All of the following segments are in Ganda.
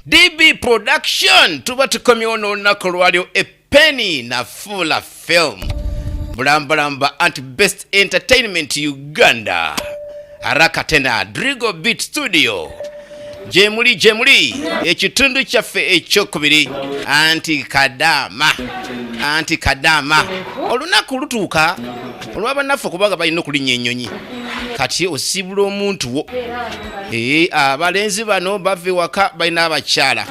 DB Production tuba tukomyewo n'olunaku lwalyo Penny na Fuller Film bulamba anti Best Entertainment Uganda Arakatena Drigo Beat Studio Jemuli ekitundu kyaffe ekyokubiri anti KADDAMA olunaku lutuuka olw'abannaffe kubaga balina okulinnya ennyonyi kati osibula omuntu wo abalenzi bano bave waka balina abakyala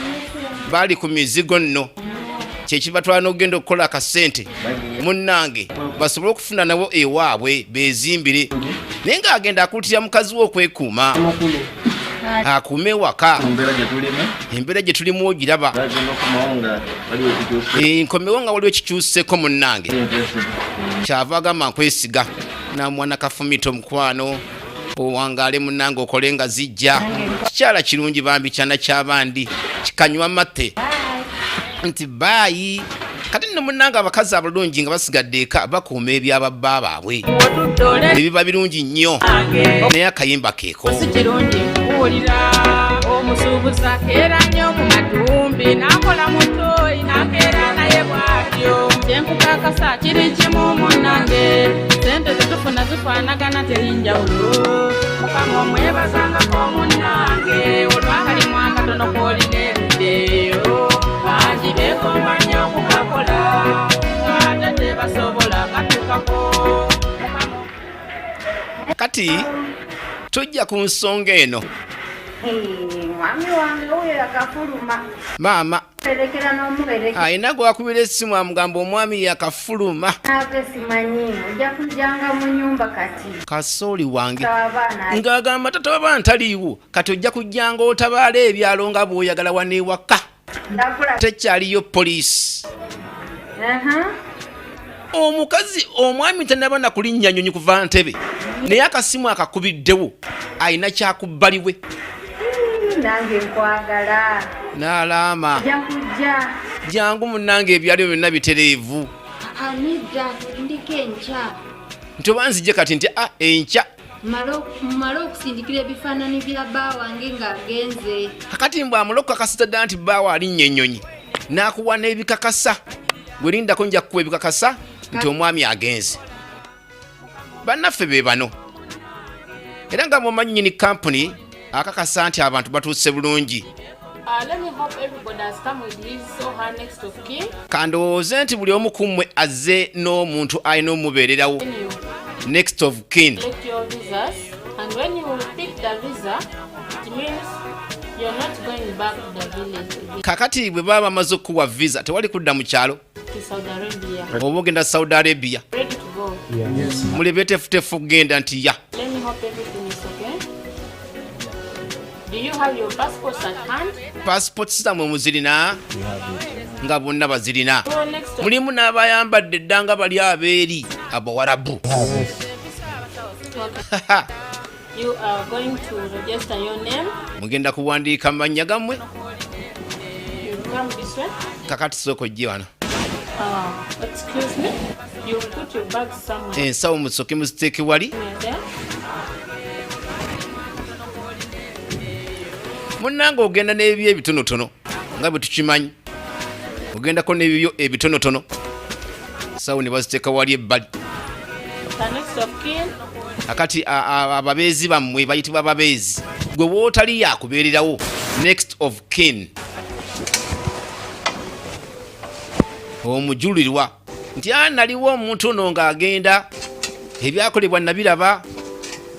bali ku mizigo nno kyekibatwala n'okugenda okukola akasente munnange basobole okufuna nabo ewaabwe bezimbire naye ng'agenda akulutira mukazi we okwekuuma akuume waka embeera gye tulimu ogiraba nkomewo nga waliwo ekikyuseko munnange kyava agamba nkwesiga namwana kafumita omukwano owangaale munnange okole nga zijja kikyala kirungi bambi kyana kyabandi kikanywa mate nti baayi kati nno munnange abakazi abalungi nga basigadde eka bakuuma ebyababba baabwe ebiba birungi nnyo naye akayimba keeko kuwulira omusuubuza keera nnyo mu matumbi n'akola mutoyi n'akeera naye bw'atyo kyenkukakasa kiri kimu munnange sente zetufuna zifaanagana terinjawulo mukama omwebazangako munnange olwakalimu akatono k'olineeriddeyo bangi beegomba nnyo okukakola ate tebasobola katukako kati tujja ku nsonga eno mwami wange oyo yakafuluma maama perekera n'omubereke ayina gwakubira essimu amugamba omwami yakafuluma ate simanyi ojja kujjanga mu nyumba kati kasooli wange abaana ng'agamba tata w'abaana taliiwo kati ojja kujjanga otabaala ebyalo nga bw'oyagala waneewaka ndakula tekyaliyo poliisi omukazi omwami tanaba na kulinnya nnyonyi kuva ntebe naye akasimu akakubiddewo ayina kyakubbaliwe nange nkwagala n'alaama ojja kujja jangu munnange ebyalo byonna bitereevu anidda ndiko enkya nti oba nzijje kati nti enkya mmale okusindikira ebifaananyi bya bba wange ng'agenze kakati mbw amuloka kasitadda nti bbaawo alinnya ennyonyi n'akuwa n'ebikakasa gwe lindako nja kukuwa ebikakasa nti omwami agenze bannaffe be bano era nga mumanyi nyini kampuni akakasa nti abantu batuuse bulungi kandowooze nti buli omu ku mmwe azze n'omuntu alina omubeererawo next of kin kakati bwe baba bamaze okuwa visa tewali kudda mu kyalo oba ogenda Saudi Arabia mulebe tefutefu okugenda nti ya passports zammwe muzirina nga bonna bazirina mulimu n'abayambadde dda nga bali abeeri abawarabu mugenda kuwandiika mu mannya gammwe kakati sooka ojje wano ensawo musoke muziteeke wali munnange ogenda n'ebyo ebitonotono nga bwe tukimanyi ogendako n'ebyo ebitonotono sawo ne baziteeka wali ebbali akati ababeezi bammwe bayitibwa ababeezi gwe wootali yakubeererawo next of kin omujulirwa nti naliwo omuntu ono ng'agenda ebyakolebwa nabiraba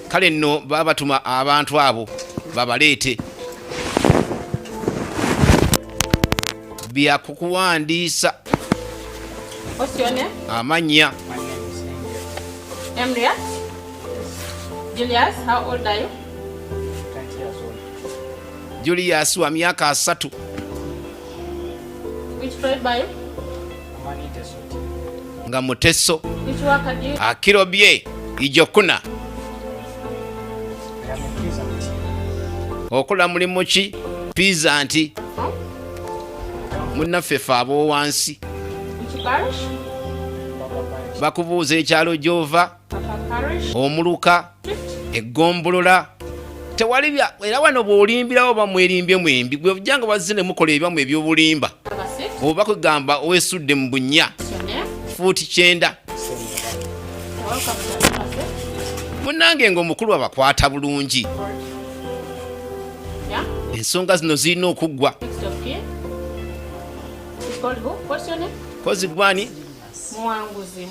kale nno baba batuma abantu abo babaleete byakukuwandiisa amannya Julius wa myaka 3 nga muteso akirobye ijokuna okola mulimu ki pizza nti munnaffe fe ab'owansi bakubuuza ekyalo gy'ova omuluka eggombolola tewali era wano bw'olimbirawo bamwerimbye mwembi gwe bujjanga bazze ne mukola ebyamu ebyobulimba oba kugamba owesudde mu bunnya fuuti 9 munnange ng'omukulu abakwata bulungi ensonga zino zirina okuggwa kozi gwani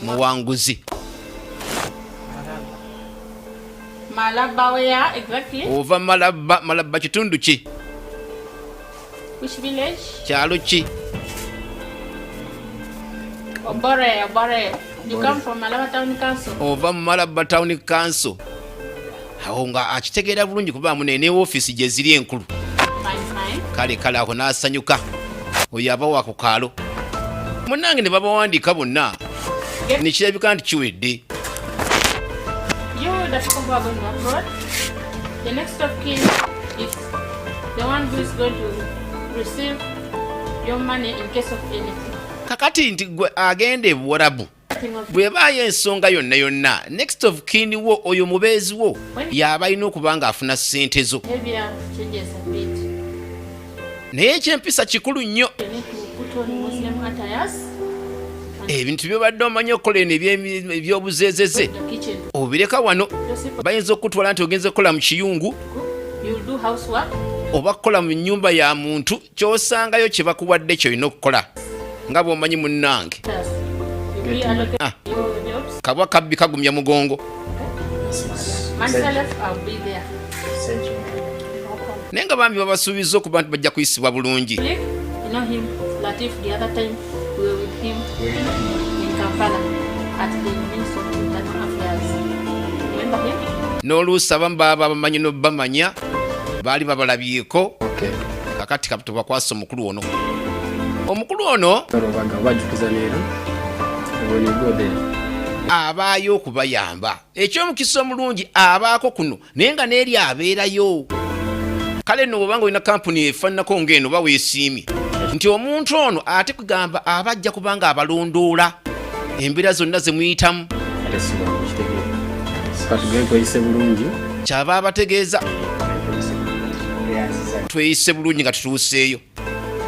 muwanguzi Malaba where exactly? Ova Malaba kitundu ki? Which village? Kyalo ki? Obore. You come from Malaba Town Council? Ova Malaba Town Council. Awo nga akitegeera bulungi kuba munene office gye ziri enkulu. Fine. Kale ako n'asanyuka. Oyo abawa ku kaalo. Munnange ne babawandiika bonna. Nekirabika nti kiwedde. The people who are going abroad, the next of kin is the one who is going to receive your money in case of anything. Kakati nti gwe agende Buwarabu bwebaayo ensonga yonna next of kin wo oyo mubeezi wo y'aba alina okuba ng'afuna ssente zo naye ekyempisa kikulu nnyo ebintu byobadde omanyi okukola eno ebyobuzeezeze obireka wano bayinza okutwala nti ogenze kukola mu kiyungu oba kukola mu nnyumba ya muntu kyosangayo kye bakuwadde kyolina okukola nga bw'omanyi munnange kabwa kabbi kagumya mugongo naye nga bambi babasuubiza okuba nti bajja kuyisibwa bulungi n'oluusi abamu baba bamanyi n'obamanya baali babalabyeko kakati tubakwasa omukulu ono abaayo okubayamba ekyomukisa omulungi abaako kuno naye nga n'eri abeerayo kale nno bwobanga olina kampuni efaananako ng'eno oba weesiimye nti omuntu ono ate kugamba abajja kubanga abalondoola embeera zonna ze muyitamu kyaba abategeeza tweyise bulungi nga tutuuseeyo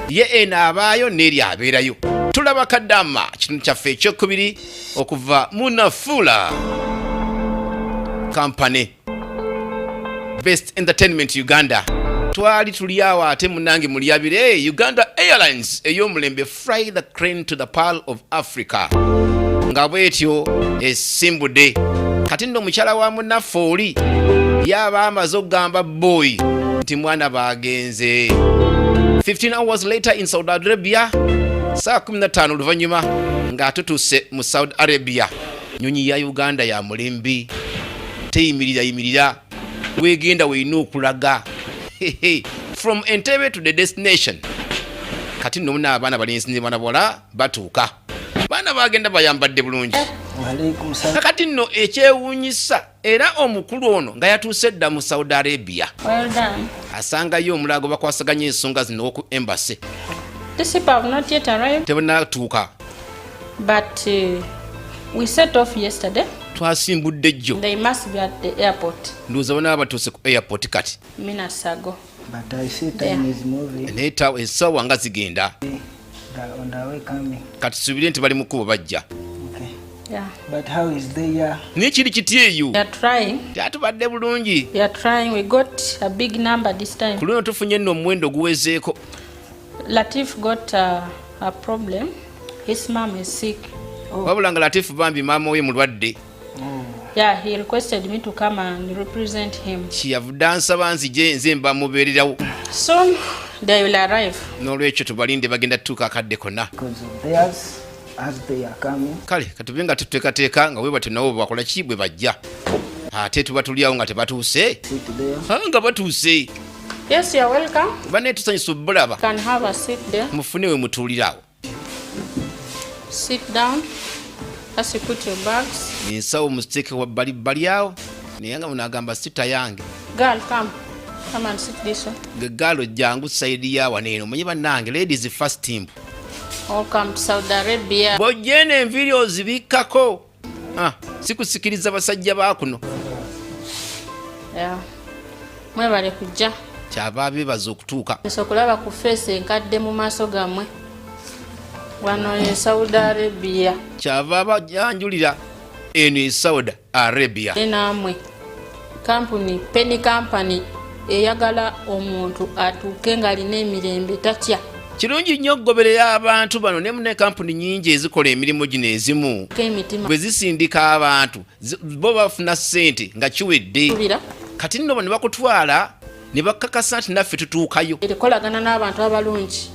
ye eno abaayo n'eri abeerayo tulaba kaddama kitundu kyaffe ekyokubiri okuva Munafuula Company Best Entertainment Uganda twali tuli awo ate munange mulyabire Uganda Airlines ey'omulembe Fly the Crane to the Pearl of Africa nga bwetyo esimbudde kati nno omukyala wa Munafuuli yaba amaze okugamba boy nti mwana bagenze 15 hours later in Saudi Arabia saa 15 oluvannyuma ng'atutuse mu Saudi Arabia nyonyi ya Uganda ya mulembe teyimirira wegenda weeyina okulaga from Entebbe to the destination kati nno muna abaana balenzi ne bana bola batuuka baana bagenda bayambadde bulungi kati nno ekyewuunyisa era omukulu ono nga yatuuse dda mu Saudi Arabia asangayo omulago bakwasaganya ensonga zino ku embassy tebannatuuka but we set off yesterday. Twasimbudde jjo. They must be at the airport. Nduza bana batuuse ku airport kati. Minutes ago. But I see time is moving. Neta esawa nga zigenda. On the way coming. Kati subire nti bali mu kubo bajja. Okay. Yeah. But how is they? Ni kiri kityeyo. They are trying. Tatubadde bulungi. They are trying. We got a big number this time. Kuno tufunye nno omwendo guwezeeko. Latif got a problem. His mom is sick. Wabula nga Latif bambi mama we mulwadde. Yeah, he requested me to come and represent him. Kiyavudde ansaba nzije nze mba mubeererawo. Soon they will arrive. N'olwekyo tubalinde bagenda tutuuka akadde konna. Because of theirs, as they are coming. Kale katube nga tuteekateeka nga we bati nabo bakola ki bwe bajja. Ate tuba tuliawo nga tebatuuse. Nga batuuse. Yes, you are welcome. Bane tusanyusa bulaba. Can have a seat there. Mufune we mutuulirawo. Sit down. As you put your bags. Ninsawo musteke wa bali awo. Naye nga munagamba sita yange. Girl, come. Come and sit this one. Galo jangu saidi ya waneno. Mwenye banange, ladies first team. Welcome to Saudi Arabia. Bojene enviri mwebale kujja kyava bebaza okutuuka okulaba ku feesi enkadde mu maaso gammwe wano e Saudi Arabia kyava bajanjulira eno e Saudi Arabia naamwe penny company eyagala omuntu atuuke ng'alina emirembe tatya kirungi nnyo okugoberera abantu bano ne mune kampuni nyingi ezikola emirimu gino ezimu bwe zisindika abantu bo bafuna ssente nga kiwedde kati nno ne bakutwala ne bakakasa nti naffe tutuukayo ekolagana n'abantu abalungi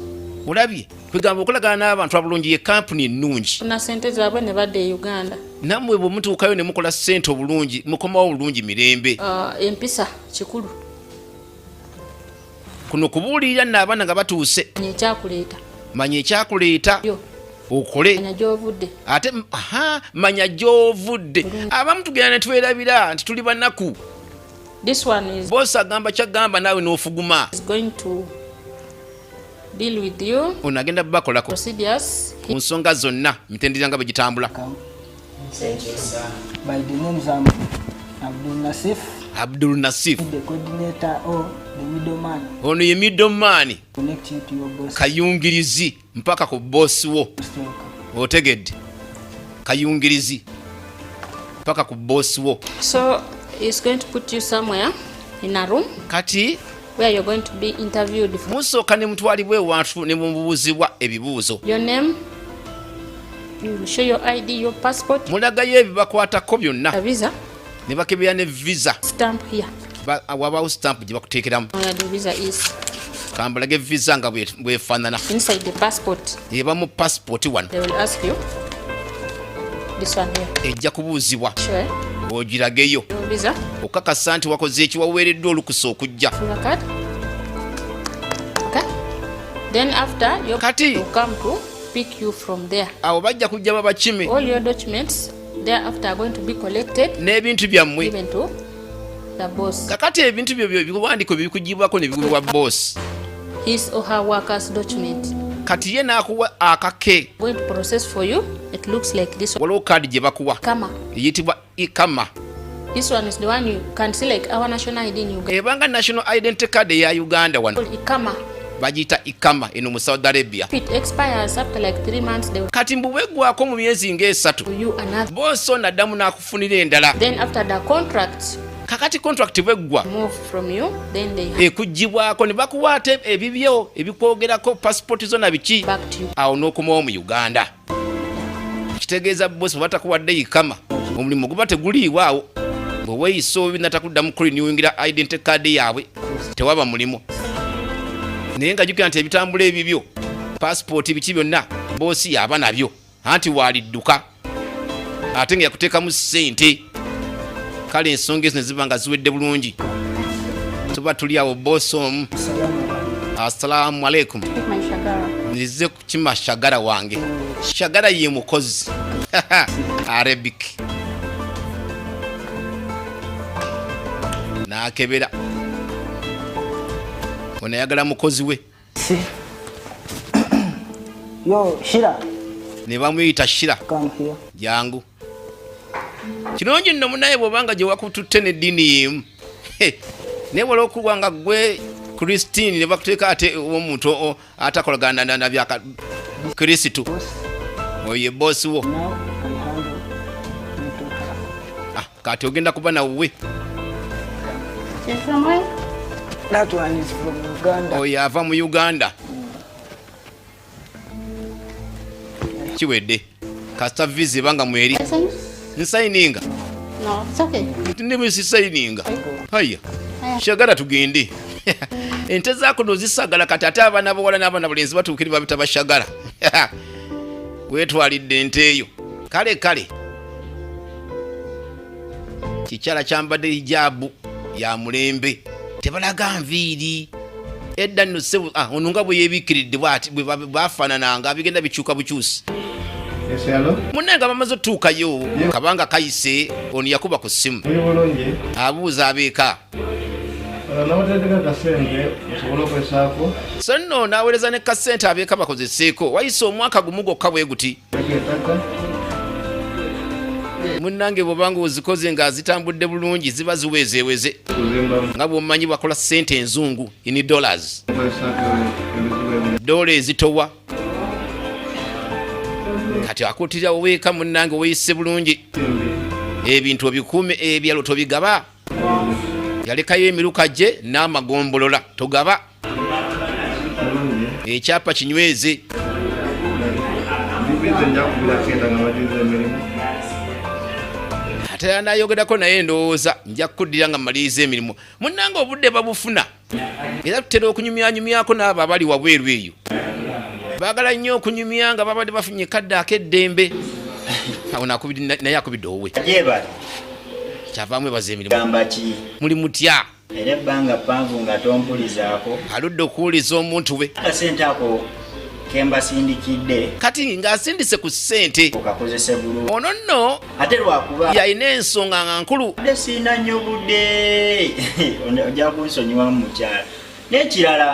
olabye kwegamba okolagana n'abantu abalungi ye kampuni ennungi na ssente zaabwe ne badde e Uganda nammwe bwe mutuukayo ne mukola ssente obulungi mukomawo obulungi mirembe empisa kikulu kuno kubuulirira nno abaana nga batuuse manya ekyakuleeta okole ate manya gy'ovudde abamu tugenda ne twerabira nti tuli banaku boosi agamba kyagamba naawe n'ofuguma ono agenda bubakolako ku nsonga zonna mitendera nga bwe gitambula Abdul Nasif the coordinator or the middleman. Ono ye middleman Connect you to your boss. Kayungirizi mpaka ku boss wo. Otegedde. Kayungirizi mpaka ku boss wo. So he's going to put you somewhere in a room. Kati where you're going to be interviewed. Musooka ne mutwalibwe wantu ne mubuuzibwa ebibuuzo. Your name, you will show your ID, your passport. Mulagayo ebibakwatako byonna. A visa. Ne bakebera ne visa. Stamp here. Wabawo stamp gye bakuteekeramu. Where the visa is. Kambalage visa nga bwefaanana. Inside the passport. Eba mu passport wano. They will ask you. This one here. Ejja kubuuzibwa. Sure. Ogirageyo. Visa. Okakasa nti wakoze eki waweereddwa olukusa okujja. Okay. Then after you come to pick you from there. Awo bajja kujja babakime. All your documents thereafter are going to be collected. N'ebintu byammwe. Given to the boss. Kakati ebintu byo bikuwandiko bikugibwako ne bigulwa boss. His or her worker's document. Kati ye n'akuwa akake. Going to process for you. It looks like this one. Waliwo kaadi gye bakuwa. Kama. Eyitibwa ikama. This one is the one you can see like our national ID in Uganda. Ebanga national identity card ya Uganda wano. Ikama. Bagita ikama eno mu Saudi Arabia. It expires after like 3 months. Kati mbuwegwako mu myezi ng'esatu. Boso naddamu n'akufunira endala. Then after the contract. Kakati contract bweggwa. Move from you, then they ekugibwako ne bakuwaate ebibyo ebikwogerako passport zo na biki. Back to you. Awo n'okomawo mu Uganda. Kitegeeza bosi batakuwadde ikama. Omulimu guba teguliiwaawo. Bwe weeyisa obina takuddamu kulinnyingira identity card yaabwe tewaba mulimu. Naye nga jjukira nti ebitambula ebibyo passport biki byonna boosi yaba nabyo anti waalidduka ate nga yakuteekamu ssente. Kale ensonga ezo ne ziba nga ziwedde bulungi. Tuba tuli awo boosi omu. Assalaamu alaikum. Nzize kukima Shagara wange. Shagara ye mukozi. Arabic. Nakebera. Ono yagala mukozi we. Yo, Shira. Ne bamuyita Shira. Come here. Jangu. Kirungi nno munaye bw'obanga gye wakututte n'eddiini y'emu. Naye waliwo okuba nga gwe Christine ne bakuteeka ate omuntu atakolagana na byaka Kristo. Oye bosi wo. Kati ogenda kuba nawe. That one is from Uganda. Oye ava mu Uganda. Kiwedde. Kasita visa ebanga mweri. Nsayininga. No, it's okay. Ndi musisayininga. Haya. Shagara tugende. Ente zaako nozisagala kati ate abaana bawala n'abaana balenzi batuukiri babita bashagala. Weetwalidde ente eyo. Kale. Kikyala kyambadde hijabu ya mulembe. Tebalaga nviiri. Edda nno sebo ono nga bwe yeebikiridde bw'ati bwe bafaanananga abigenda bikyuka bukyusi. Munenga bamaze otuukayo kabanga kayise ono yakuba ku ssimu. Abuuza abeeka. So nno n'aweereza ne kasente abeeka bakozeseeko. Wayise omwaka gumu gwokka bwe guti. munnange bw'obanga ozikoze nga zitambudde bulungi ziba ziwezeeweze nga bw'omanyi bakola ssente enzungu in dollars dola ezitowa kati akuutira oweeka munnange weeyise bulungi ebintu obikuume ebyalo tobigaba yalekayo emiruka gye n'amagombolola togaba ekyapa kinyweze ate anayogerako naye ndowooza nja kuddira nga maliriza emirimu munnange obudde babufuna era tutera okunyumyanyumyako n'abo abali wabweru eyo baagala nnyo okunyumya nga babadde bafunye kadde ak'eddembe awo naye akubidde owe kyavaamu ebaza emirimu muli mutya era ebbanga ppanvu nga tompulizaako aludde okuwuliza omuntu we akasente ako kembasindikidde kati ng'asindise ku ssente okakozese bulungi ono nno ate lwakuba yalina ensonga nga nkulu budde siina nnyo budde ojja kunsonyiwa mu mukyala n'ekirala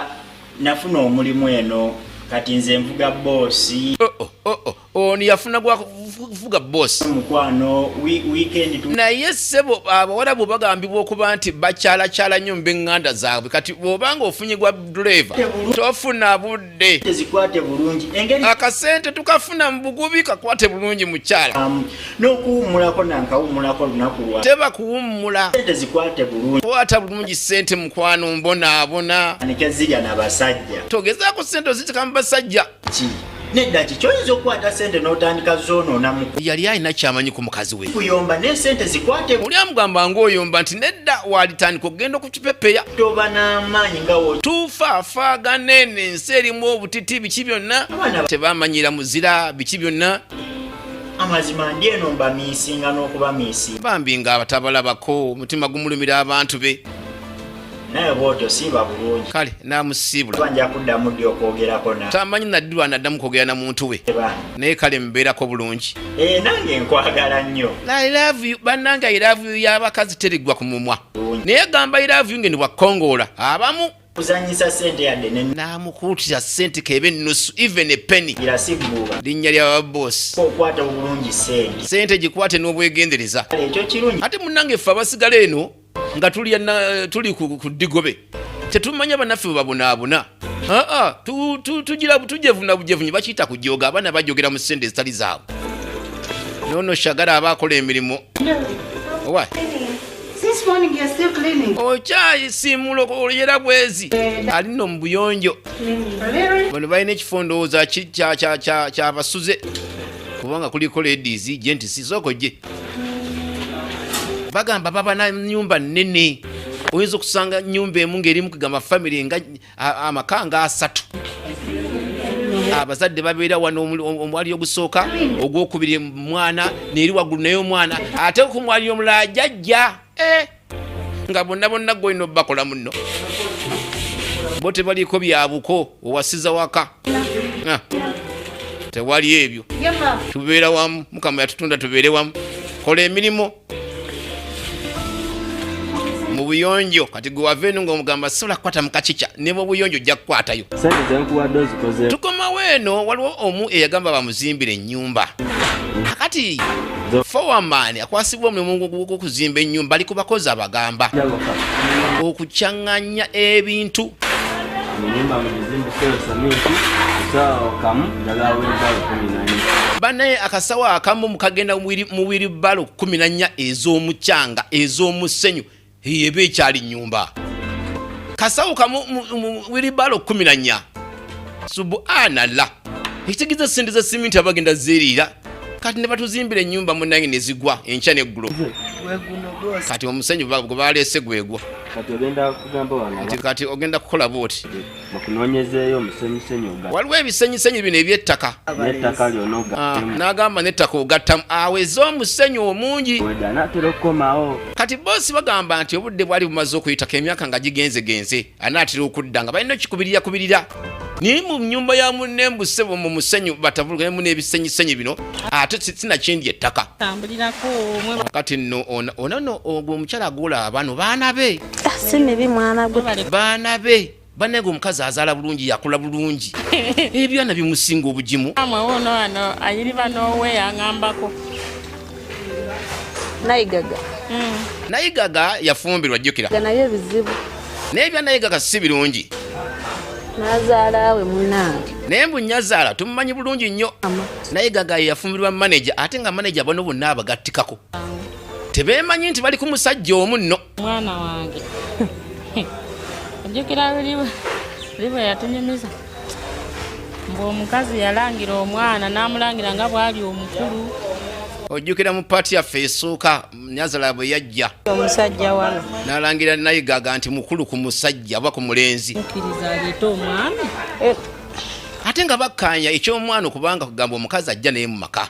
nafuna omulimu eno kati nze nvuga boosi ono yafuna gwakuvuga boosi mukwano weekend naye ssebo abawala bwe bagambibwa okuba nti bakyalakyala nnyo mu b'eŋŋanda zaabwe kati bw'obanga ofunye gwa dureva tofuna budde tezikwate bulungi engeri akasente tukafuna mu bugubi kakwate bulungi mukyala n'okuwummulako nankawummulako lunaku lwa teba kuwummula tezikwate bulungi kwata bulungi ssente mukwano mbonaabona nike zirya n'abasajja togezaako ssente oziteka mu basajja nedda kikyoyinza okukwata sente n'otandika zoonoona mu yali alina kyamanyi ku mukazi we kuyomba n'esente zikwate oli amugamba ng'oyomba nti nedda walitandika okugenda okukipepeya toba n'amaanyi nga tufaafagana eno ensi erimu obutiti biki byonna tebamanyira muzira biki byonna amazima ndi eno mbamiisinga n'okuba miisinga bambi nga abatabalabako omutima gumulumira abantu be naye bwotyo siiba bulungi kale namusiibula nja kuddamu ddi okwogerako na tamanyi naddwa naddamu kwogera na muntu we naye kale mubeerako bulungi nange nkwagala nnyo I love you bannange I love you y'abakazi teriggwa ku mumwa naye gamba I love you ngeni bwakongoola abamu kuzanyisa sente yadde n'amukuutira sente kebe ennusu even a penny irasiguba linnya lya boosi okwata obulungi sente gikwate n'obwegendereza ekyo kirungi ate munnange ffe abasigala eno nga tuli ku ddigobe tetumanya bannaffe bwe babonaabona tugira tujevuna bujevunyi bakiyita kujoga abaana bajogera mu ssente ezitali zaabwe nono shagala aba akola emirimu owa This morning you're still cleaning. okyayisiimula oluyera bwezi alina mu buyonjo Really? bano balina ekifo ndowooza kyabasuze kubanga kuliko ladies gentisi sooko gye bagamba baba na nyumba nnene oyinza okusanga nyumba emu ng'erimu kugamba famire nga amaka nga 3 abazadde babeera wano omwali ogusooka ogwokubiri mwana neeri waggulu naye omwana ate ku mwali omulala jjajja nga bonna gwolina obbakola muno bo tebaliiko byabuko owasiza waka tewali ebyo tubeera wamu mukama yatutunda tubeere wamu kola emirimu mu buyonjo kati gwe wava eno ng'omugamba sobola kukwata mu kakica ne mu buyonjo ojja kukwatayo tukomawo eno waliwo omu eyagamba bamuzimbire ennyumba akati fowaman akwasibwa omulimu gw'okuzimba ennyumba ali ku bakozi abagamba okucyaŋŋanya ebintu banaye akasawo akamu mukagenda mu wiribalo 14 ez'omucanga ez'omusenyu eba ekyali nyumba kasawo kamu wiribalo 14 subhanallah ekitegeeza sente za siminti abagenda zeerira kati ne batuzimbira ennyumba munnange ne zigwa enkya n'eggulo kati omusenyu gwe baleese gwegwa kati ogenda kukola booti waliwo ebisenyisenyi bino ebyettaka n'agamba n'ettaka ogattamu aweze omusenyu omungi kati boosi bagamba nti obudde bwali bumaze okuyitako emyaka nga gigenzegenze anaatera okudda nga balina okikubirira naye mu nyumba ya munne mbusebo mu musenyu batavuluganamu n'ebisenyisenyi bino ate sinakindi ettaka kati nno onono ogwo omukyala agula bano baana be si mibi mwana gwe baana be banage omukazi azaala bulungi yakula bulungi ebyana bimusinga obugimu amwe wono wano ayiriba n'owe yaŋambako nayigaga nayigaga yafumbirwa jjukira nabyo bizibu n'ebya nayigaga si birungi nazaala we munange naye mbu nnyazaala tumumanyi bulungi nnyo nayigaga yafumbirwa manager ate nga manager bano bonna abagattikako tebeemanyi nti bali ku musajja omu nno mwana wange ojjukira liwe yatunyumiza mbu omukazi yalangira omwana n'amulangira nga bw'ali omukulu ojjukira mu paati yaffe esooka nyazaala bwe yajja omusajja wano n'alangira nayigaga nti mukulu ku musajja oba ku mulenzi mukkiriza aleete omwami ate nga bakkanya eky'omwana okubanga kugamba omukazi ajja naye mu maka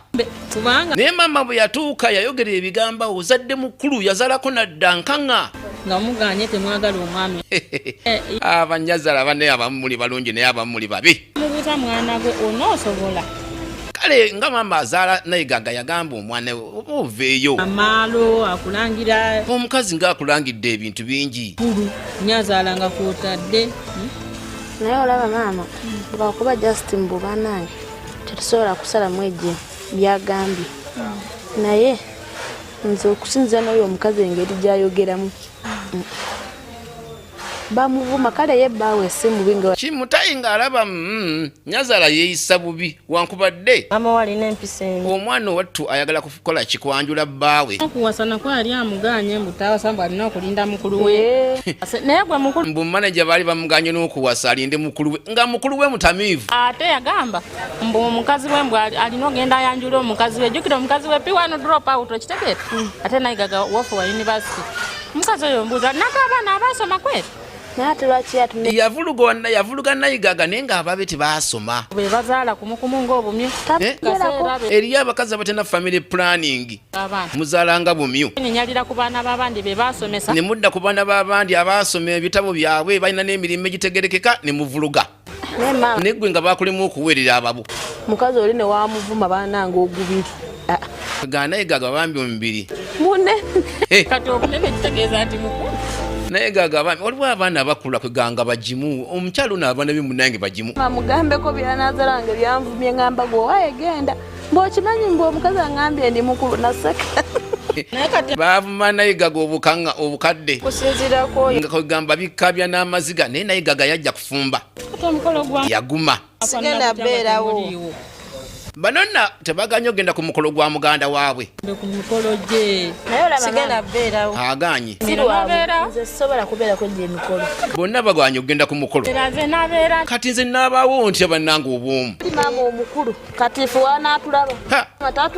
kubanga naye maama bwe yatuuka yayogera ebigambo ozadde mukulu yazaalako nadda nkaŋŋa nga muganye temwagala omwami abanyazaala banne abamu muli balungi naye abamu muli babi mubuuza mwana gwe onoosobola kale nga maama azaala nayigaga yagamba omwana we oba oveeyo amaalo akulangira omukazi ng'akulangidde ebintu bingi kulu nyazaala nga kwotadde naye olaba maama lwakuba Justin bubanange tetusobola kusalamu ejje byagambye naye nze okusinziira n'oyo omukazi engeri gy'ayogeramu bamuvuma kale ye bbaawe essimubi nga kimutayi ng'alaba nyazaala yeeyisa bubi wankubadde mama walina empisa emu omwana owattu ayagala kukola kikwanjula bbaawe okuwasana kwali amuganye mbu taawasa mbu alina okulinda mukulu we naye gwe mukulu mbu manager baali bamuganye n'okuwasa alinde mukulu we nga mukulu we mutamiivu ate yagamba mbu omukazi we mbu alina ogenda ayanjula omukazi we jjukira omukazi we P1 drop out okitegeera ate nayigaga wofu wa university omukazi oyo mbuuza nako abaana abaasoma kweri naye ate lwaki yatumye yavuluga nayigaga naye ng'ababe tebaasoma be bazaala kumukumu ng'obumyu eriyo abakazi abatena family planning muzaalanga bumyu nenyalira ku baana b'abandi be baasomesa ne mudda ku baana b'abandi abaasoma ebitabo byabwe balina n'emirimu egitegerekeka ne muvuluga neggwe nga bakulimu okuweerera ababo mukazi oli ne wamuvuma baananga ogubiri ga nayigaga bambi omubiri mune kati obunene kitegeeza nti mukulu naye gaga abaami waliwo abaana abakula kweganga bagimu omukyalo n'abaana be munange bagimu mamugambeko byanazalange byanvumye ngamba gwe wayegenda mbwokimanyi mbu omukazi angambye ndi mukulu naseka baavuma nayigaga obukaŋŋa obukadde kusinzirako nga kwegamba bikabya n'amaziga naye nayigaga yajja kufumba yaguma sigenda beerawo banonna tebaganye ogenda ku mukolo gwa muganda waabwe ku mukolo gye sigenda beerawo aganye nze sobola kubeerako gye emikolo bonna baganye ogenda ku mukolo nze nabeera kati nze naabaawo ntya bannanga obwomu maama omukulu katifu wanaatulaba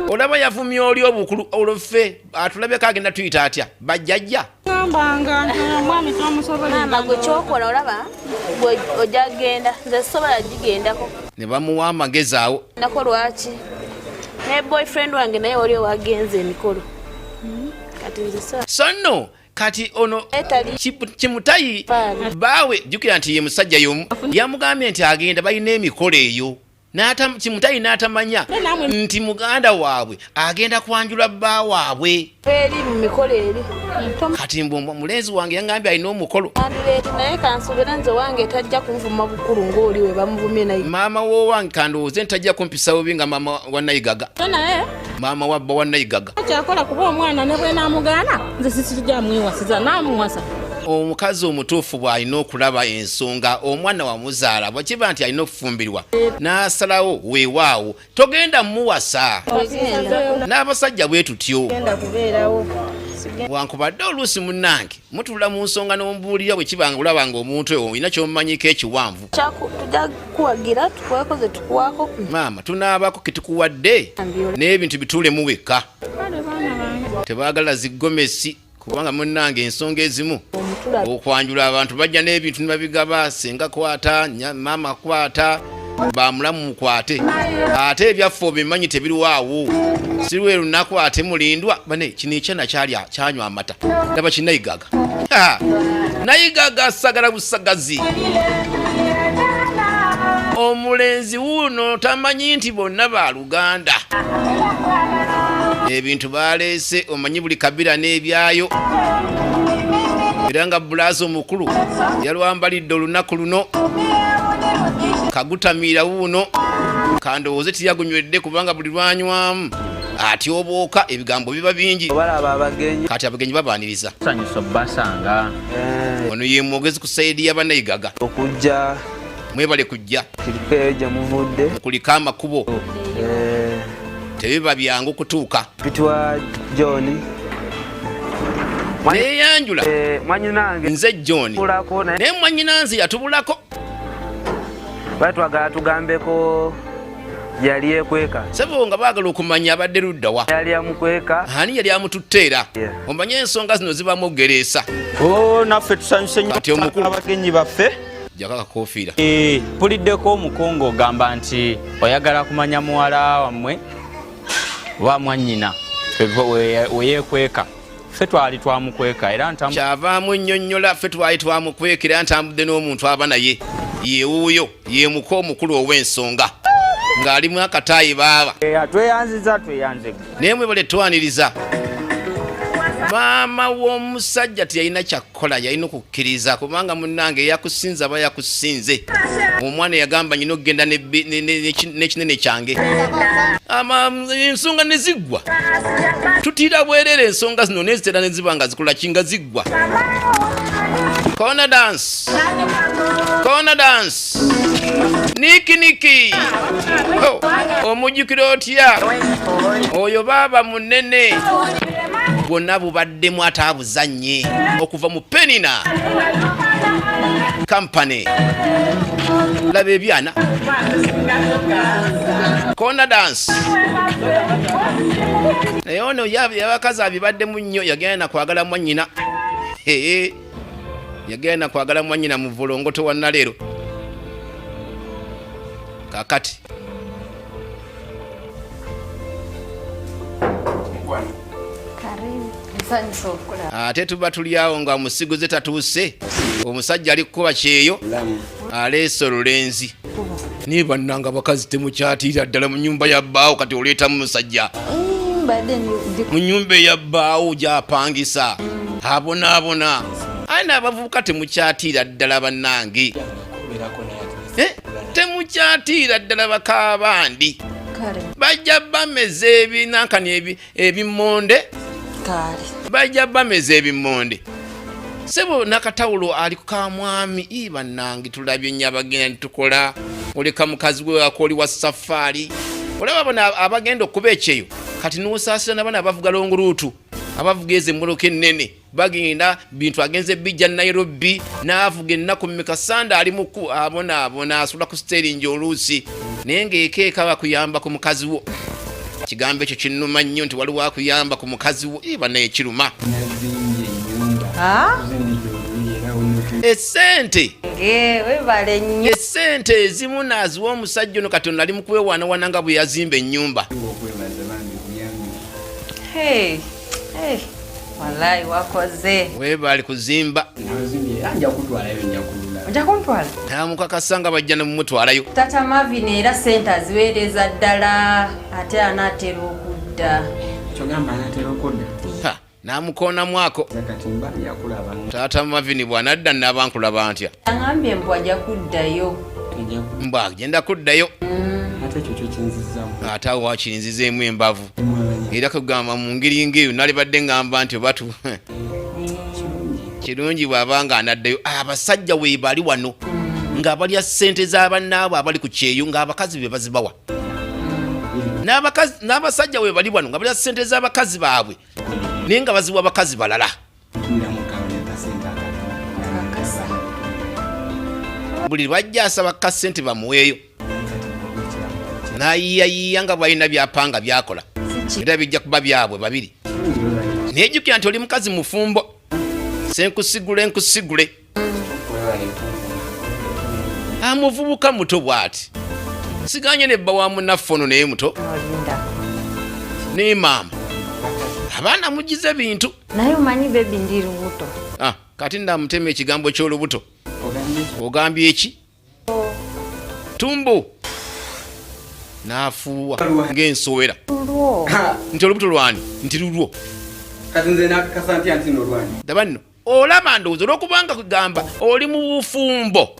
olaba yavumya oli obukulu olwoffe atulabeko agenda tuyita atya bajjajja ngambanga omwami tomusobola maama gwe kyokola olaba gwe ojja genda nze sobola gigendako ne bamuwa amagezi awo nako lwaki naye boyfriend wange naye oli owagenza emikolo kati nze so nno kati ono kimutayi baawe jjukira nti ye musajja y'omu yamugambye nti agenda balina emikolo eyo kimutayi n'atamanya nti muganda waabwe agenda kwanjula bba waabwe eri mu mikolo eri kati mbu mulenzi wange yangambye alina omukolo andireeti naye kansubira nze wange tajja kunvuma bukulu ng'oli we bamuvumye naye maama wowange kandowooze ntajja kumpisa bubi nga maama wa nayigaga naye maama wabba wa nayigaga kyakola kuba omwana ne bwe namugaana nze sisijja mwewasiza namuwasa omukazi omutuufu bw'alina okulaba ensonga omwana wamuzaala bwekiba nti alina okufumbirwa n'asalawo weewaawo togenda mmuwasa n'abasajja bwe tutyo wankubadde oluusi munnange mutula mu nsonga n'omubuulira bwe kibanga olaba nga omuntu oyo olina kyomumanyiko ekiwanvu tujja kuwagira tukweko ze tukuwako maama tunaabako ketukuwadde n'ebintu bituulemu wekka tebaagala ziggomesi kubanga munnange ensonga ezimu okwanjula abantu bajja n'ebintu ne babigaba senga kwata maama kwata bamulamu mukwate ate ebyaffe obimanyi tebiriwaawo sirwe lunaku ate mulindwa bane kino ekyana kyanywa amata ndaba kinayigaga nayigaga asagala busagazi omulenzi wuuno tamanyi nti bonna baluganda ebintu baleese omanyi buli kabira n'ebyayo era nga bulaasi omukulu yalwambalidde olunaku luno kagutamiira wuuno kandowooze tiyagunywedde kubanga buli lwanywamu atyobooka ebigambo biba bingi obalaba abagenyi kati abagenyi babaaniriza sanyusa basanga ono ye mwogezi ku sayidi y'abannayigaga okujja mwebale kujja kirikeyo gye muvudde kuliko amakubo tebiba byangu kutuuka pitwa John neyanjula mwanyinange nze John tulako naye mwanyinanze yatubulako batwagala tugambeko yali ekweka sebo nga baagala okumanya abadde luddawa yali amukweka ani yali amututteera omanye ensonga zino zibamu ogereesa naffe tusanyuse nnyo abagenyi baffe jaka kakofiira puliddeko omukungu ogamba nti oyagala kumanya muwala wammwe wa mwannyina weyeekweka ffe twali twamukweka era kyavaamu nnyonnyola ffe twali twamukweka era ntambudde n'omuntu aba naye ye wuuyo ye muko omukulu ow'ensonga ng'alimu akataayi baaba tweyanziza naye mwebale twaniriza maama w'omusajja teyalina kyakkola yalina okukkiriza kubanga munnange yakusinza aba yakusinze omwana yagamba nyina okugenda n'ekinene kyange ensonga ne ziggwa tutiira bwerere ensonga zino nezitera ne ziba nga zikola kinga ziggwa corner dance niki omujjukira otya oyo baaba munene bwonna bubaddemu ate abuzannye okuva mu penina company laba ebyana corner dance naye ono yabakazi abibaddemu nnyo yagenda nakwagala mwannyina yagenda nakwagala mwannyina mu vulongoto wa naleero kakati ate tuba tulyawo nga omusigo ze tatuuse omusajja ali kukuba kyeyo aleese olulenzi naye bannanga bakazi temukyatiira ddala mu nnyumba ya bbaawo kati oleetamu musajja mu nnyumba eyabbaawo gyapangisa abonaabona aye n'abavubuka temukyatiira ddala bannange temukyatiira ddala bakaabandi bajja bameza ebinankani ebimmonde bajja bameza ebimmonde sebo nakatawulo ali ku kamwami bannange tulabye nnyo abagenda nitukola oleka mukazi we akoli wa safari olaba bano abagenda okuba ekyeyo kati n'osaasira nabana abavuga longuluutu abavuga ezo emmoloka ennene bagenda bintu agenze bijja Nairobi n'avuga ennaku mikasanda ali muku abonaabona asula ku steeringi oluusi naye ng'ekeeka bakuyamba ku mukazi wo kigambo ekyo kinnuma nnyo nti waliwo akuyamba ku mukazi wo banaye kiruma esente ezimu naaziwa omusajja ono katonda ali mukwewaanawana nga bwe yazimba ennyumba wallahi wakoze weebali kuzimba ojja kuntwala namukakasa nga bajja nemumutwalayo tata Marvin era sente aziweereza ddala ate anaatera okudda namukoonamu ako tata Marvin bw'anadda nnabankulaba ntya aŋambye mbw ajja kuddayo mbw agenda kuddayo ate awo wakirinzizeemu embavu era kugamba mu ngeri ng'eyo nalibadde ngamba nti obatu kirungi bw'abanga anaddayo abasajja weebali wano ng'abalya ssente z'abannaabwe abali ku kyeyo ng'abakazi be bazibawa n'abasajja weebali wano nga balya ssente z'abakazi baabwe naye nga baziwa abakazi balala buli lwajja asaba kasente bamuweeyo nayiyayiya nga bwalina byapanga byakola era bijja kuba byabwe babiri nejjukira nti oli mukazi mufumbo senkusigule amuvubuka muto bw'ati siganye nebba wa munnaffe ono naye muto naye maama abaana mugize bintu naye omanyi bebi ndi lubuto kati ndamutema ekigambo ky'olubuto ogambye eki tumbu n'afuuwa ng'ensowera nti olubuto lwani nti lulwo daba nno olaba ndowooza olw'okubanga kugamba oli mu bufumbo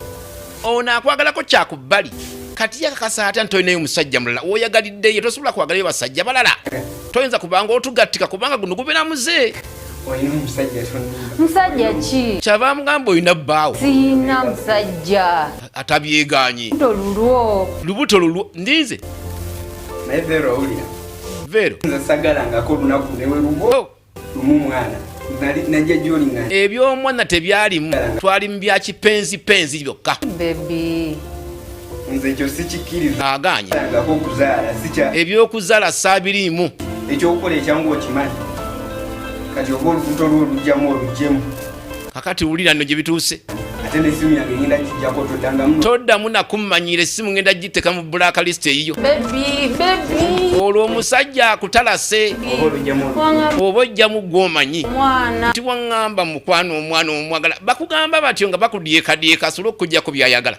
ono akwagalako kyakubbali kati yakakasa ate ntoyinayo musajja mulala oyagaliddeyo tosobola kwagalayo basajja balala toyinza kubanga otugattika kubanga guno gubeera muze musajja ki kyava mugamba oyina bbaawo siyina musajja atabyeganye lubuto lulwo ndinze naye Vero owulira Vero nze sagalangako olunaku newe lugo lumu mwana najja gyolingana ebyomwana tebyalimu twali mu bya kipenzipenzi byokka bebi nze ekyo sikikkiriza aganye ngako okuzaala sikya ebyokuzaala saabiriimu ekyokukola ekyangu okimanyi kati oba olubuto lwolugjamu olugjemu kakati wulira nno gye bituuse ate n'essimu yange ngenda kijjako toddangamu toddamu nakummanyira essimu ngenda giteka mu blacklist eyiyo bebi olwo omusajja akutalase oba olugjamu oba ojjamu gw'omanyi mwana nti waŋŋamba mukwano omwana omwagala bakugamba batyo nga bakudyekadyeka asobole okukuggyako byayagala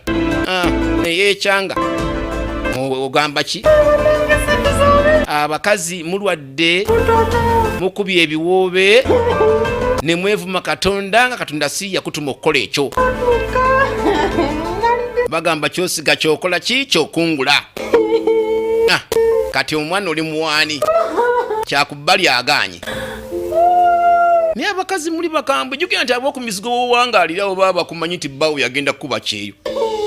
naye ekyanga ogamba ki abakazi mulwadde mukubye ebiwoobe ne mwevuma katonda nga katonda si yakutuma okukola ekyo bagamba kyosiga kyokola ki kyokungula kati omwana oli muwaani kyakubbali aganye naye abakazi muli bakambwe jjukira nti ab'okumizigo wowangaalirawo baba bakumanyi nti bbaawo yagenda kukuba kyeyo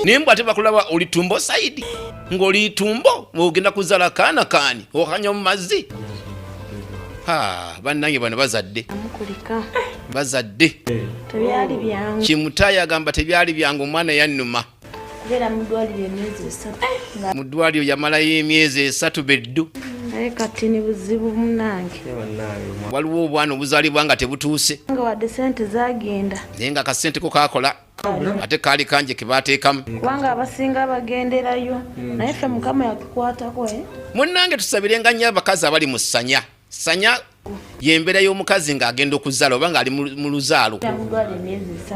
naye mbw ate bakulaba oli tumbo saidi ng'oli tumbo ogenda kuzaala kaana kaani okanya mu mazzi bannange bano bazadde tebyali byangu kimutayi agamba tebyali byange omwana yannuma kubeera mu ddwaliro emyezi 3 mu ddwaliro yamalayo emyezi 3 beddu naye kati ni buzibu munange waliwo obwana obuzaalibwa nga tebutuuse nga wadde sente zagenda naye nga akasente ko kakola ate kaali kanje ke baateekamu kubanga abasinga bagenderayo naye ffe mukama yakikwatako munnange tusabirenga nnyo abakazi abali mu ssanya ssanya yembeera y'omukazi ng'agenda okuzaala oba ng'ali mu luzaalo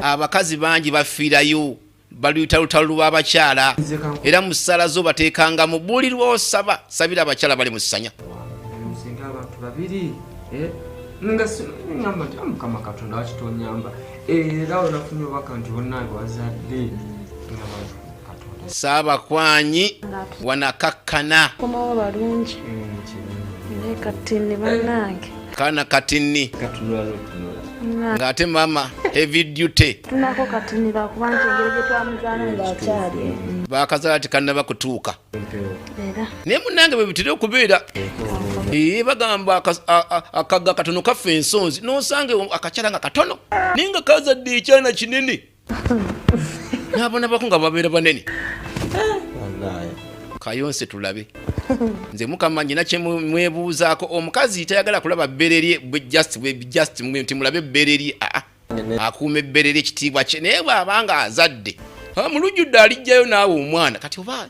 abakazi bangi bafiirayo baluyita lutalo lw'abakyala era mu ssala zo bateekangamu buli lw'osaba sabira abakyala bali mu ssanya nsinga abantu babiri nga ngamba nti mukama katonda wakitonyamba era onafunye obubaka nti bonnange wazadde saabakwanyi wanakakkana komawo balungi naye katini bannange kana katini ng'ate mama heavy duty tunako katini lwakuba nti engeri gye twamuzaala ng'akyali bakazaala tekannaba kutuuka era naye munnange bwe bitera okubeera bagamba akaga katono kaffe ensonzi n'osanga akakyala nga katono naye nga kazadde ekyana kinene n'abaana bako nga babeera banene kayonse tulabe nze mukama nyina kye mwebuuzaako omukazi tayagala kulaba bbeere lye just nti mulabe ebbeere lye akuuma ebbeere lye ekitiibwa kye naye bw'abanga azadde mulujjudde alijjayo naawe omwana kati oba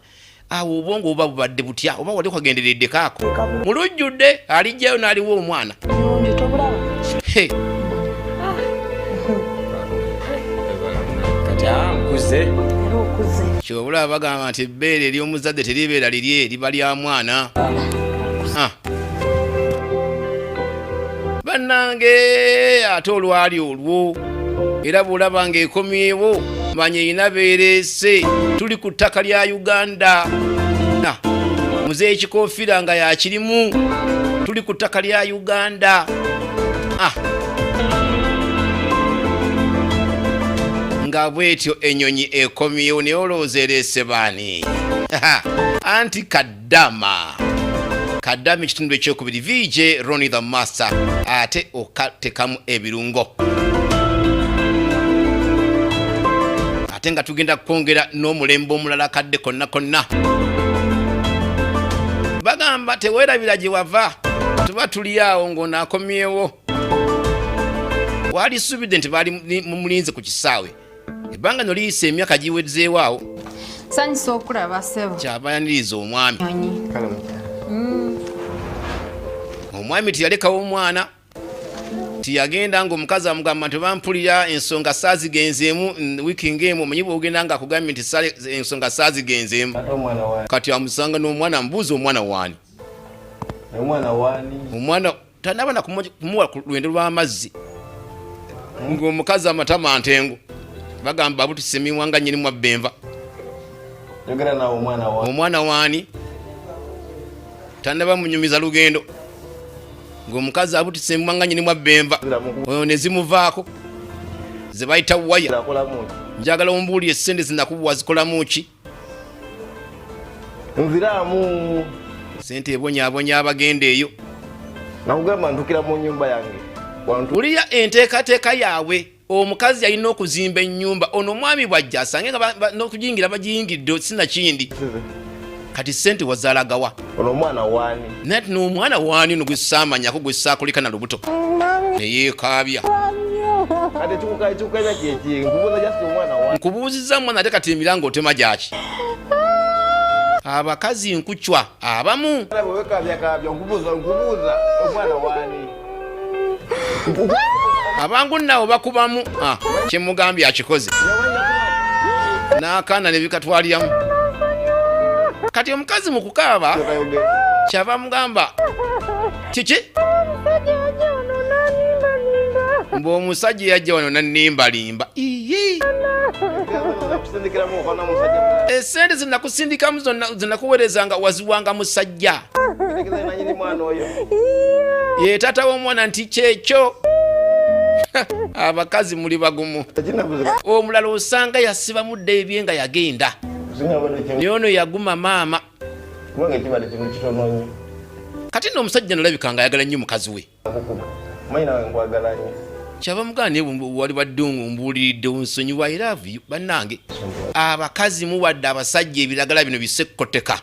awo obwongo oba bubadde butya oba wali okagenderedde kaako mulujjudde alijjayo n'aliwo omwana kyobula bagamba nti ebbeere ery'omuzadde teribeera lirye liba lya mwana bannange ate olwali olwo era bw'olaba ng'ekomyewo manya erina beereese tuli ku ttaka lya Uganda muzeeyi kikofiira nga yakirimu tuli ku ttaka lya Uganda nga bwetyo ennyonyi ekomyewo naye olowooza ereese baani anti kaddama ekitundu ekyokubiri VJ Ronnie the Master ate okatekamu ebirungo ate nga tugenda kwongera n'omulembe omulala kadde konna konna bagamba teweerabira gye wava tuba tuli awo ng'onaakomyewo wali subidde nti baali mumulinze ku kisaawe ebbanga no liyisa emyaka giwedzeewo awo sanyusa okulaba ssebo kyabayaniriza omwami omwami tiyalekawo omwana tiyagenda ng'omukazi amugamba nti bampulira ensonga saazigenzeemu wiiki ng'emu omanyi bw'ogenda nga akugambye nti ensonga saazigenzeemu kati amusanga n'omwana amubuuza omwana waani omwana tanaba na kumuwa ku lwendo lw'amazzi ng'omukazi amatama ntengo bagamba abutise emiwanga nnyini mu abbenva Yogera nawo omwana wa. Omwana wani. Tandaba munyumiza lugendo. Ng'omukazi abutise manganye ni mwabemba. Oyo ne zimuvaako. Ze bayita waya. Njagala ombuli essende zinakubuwa zikola muki. Nziramu. Sente ebonya abagenda eyo. Nakugamba ntukira mu nyumba yange. Uliya enteekateeka yaabwe omukazi yalina okuzimba ennyumba ono mwami bwajja asange nga n'okuyingira bagiyingidde sinakindi kati sente wazaalagawa ono omwana waani nati n'omwana waani no gwesaamanyako gwesaakulika na lubuto neyeekaabya kati kikukaina kyeki nkubuuza jasi omwana waani nkubuuzizza mwana ate kati emiranga otema gyaki abakazi nkucwa abamu wekabyakabya nkubuuza omwana waani abangu nawo bakubamu kyemugambye akikoze n'akaana ne bikatwalyamu kati omukazi mu kukaaba kyava mugamba kiki ng'omusajja yajja wano nanimbalimba esente zinakusindikamu zonna zinakuweerezanga waziwanga musajja ye taata w'omwana nti kyekyo abakazi muli bagumu omulala osanga yasiba mudde ebye nga yagenda nyono yaguma maama kati n'omusajja nolabika nga ayagala nnyo mukazi we kyaba mugane wali badde ombuuliridde onsonyiwa I love you bannange abakazi muwadde abasajja ebiragala bino bisekkoteka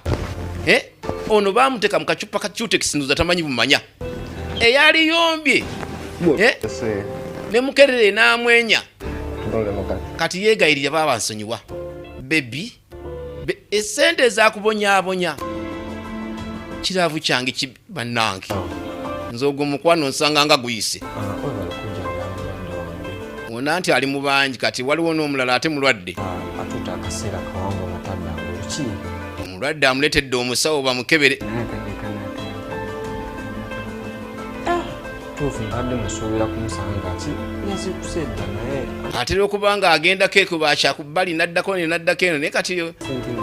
ono bamuteka mu kacupa ka cutex nduza tamanyi bumanya eyali yombye ne mukerere n'amwenya kati yeegayirira baba nsonyiwa bebi esente ezakubonyaabonya kiraavu kyange bannange nze ogwo mukwano nsanga nga guyise ona nti ali mu bangi kati waliwo n'omulala ate mulwadde omulwadde amuletedde omusawo bamukebere atera okuba nga agendako ekuba akyakubbali naddako naddako eno naye kati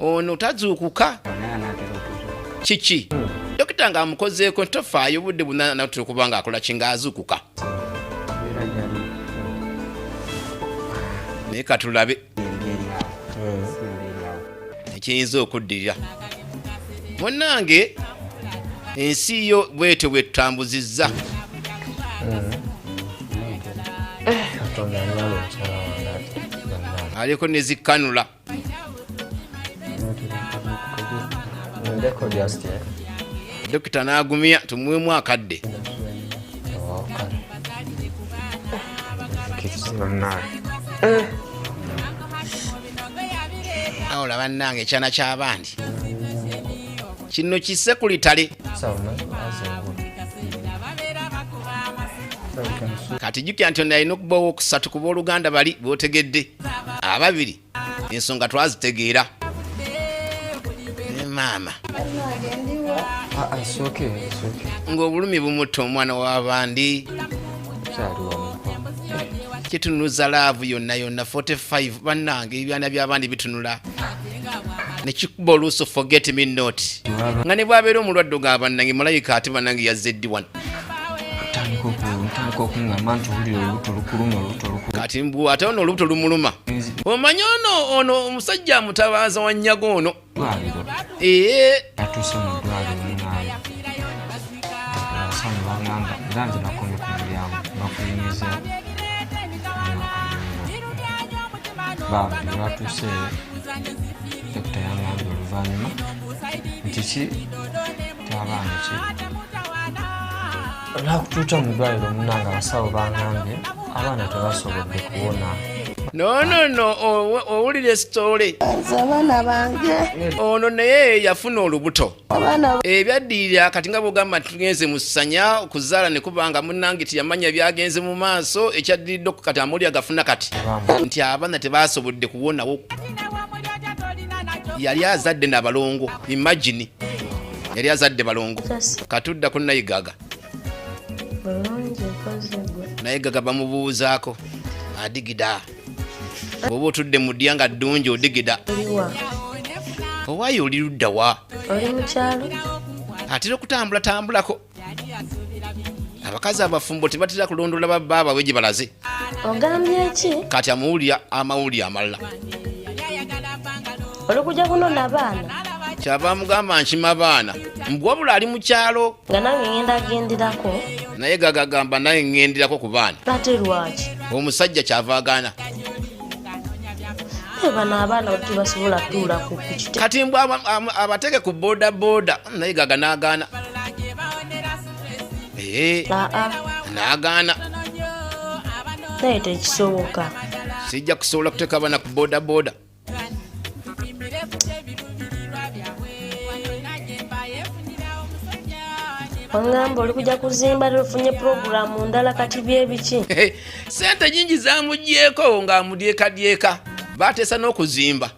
ono tazuukuka kiki dokita nga amukozeeko ntofaayo budde buna natera okuba nga akola kinga azuukuka naye katulabe ekiyinza okuddirira munnange ensi yo bwetyo bwetutambuzizza aliko nezikkanula dokita n'agumya tumuwemu akadde awola bannange ekyana ky'abandi kino kisse ku litale kati jjukira nti alina okubawo okusatu kuba oluganda bali bootegedde ababiri ensonga twazitegeera maama ng'obulumi bumutta omwana w'abandi kitunuza laavu yonna 45 bannange ebyana by'abandi bitunula nekikuba oluusi forget me not nga ne bwabeera omulwadde ga bannange malayika ate bannange yazze eddi1 kati mbu ate ono olubuto lumuluma omanyi ono omusajja amutabaaza wannyago ono batuse dokita yangambye oluvannyuma nti ki tabaana ki olwakutuuta mu ddwaliro munanga abasawo bangambye abaana tebasobodde kuwona no owulira esitole abaana bange ono naye yafuna olubuto ebyaddirira kati nga bwogamba tugenze mu ssanya okuzaala ne kubanga munnange tiyamanya byagenze mu maaso ekyaddiridde kati amuli agafuna kati nti abaana tebasobodde kuwonawo yali azadde nabalongo imagine yali azadde balongo katudda ku nayigaga nayigaga bamubuuzaako adigida bw'oba otudde mu ddya nga ddungi odigida owaayo oli ludda wa oli mu kyalo atera okutambula-tambulako abakazi abafumbo tebatera kulondola babba ababwe gye balaze ogambye ki kati amawulire amalala oli kujja kunona abaana kyava mugamba nkima abaana mbwabula ali mu kyalo nga nange ngenda agenderako naye gagagamba naye ŋŋenderako ku baana ate lwaki omusajja kyava agaana bano abaana tebasobola kutuula ku kiti kati mbw abateke ku bodaboda naye gaga n'agaana n'agaana naye tekisoboka sijja kusobola kuteeka abaana ku bodaboda wangamba oli kujja kuzimba tufunye puroguramu ndala kati byebiki sente nyingi zamugyeko ng'amudyekadyeka bateesa n'okuzimba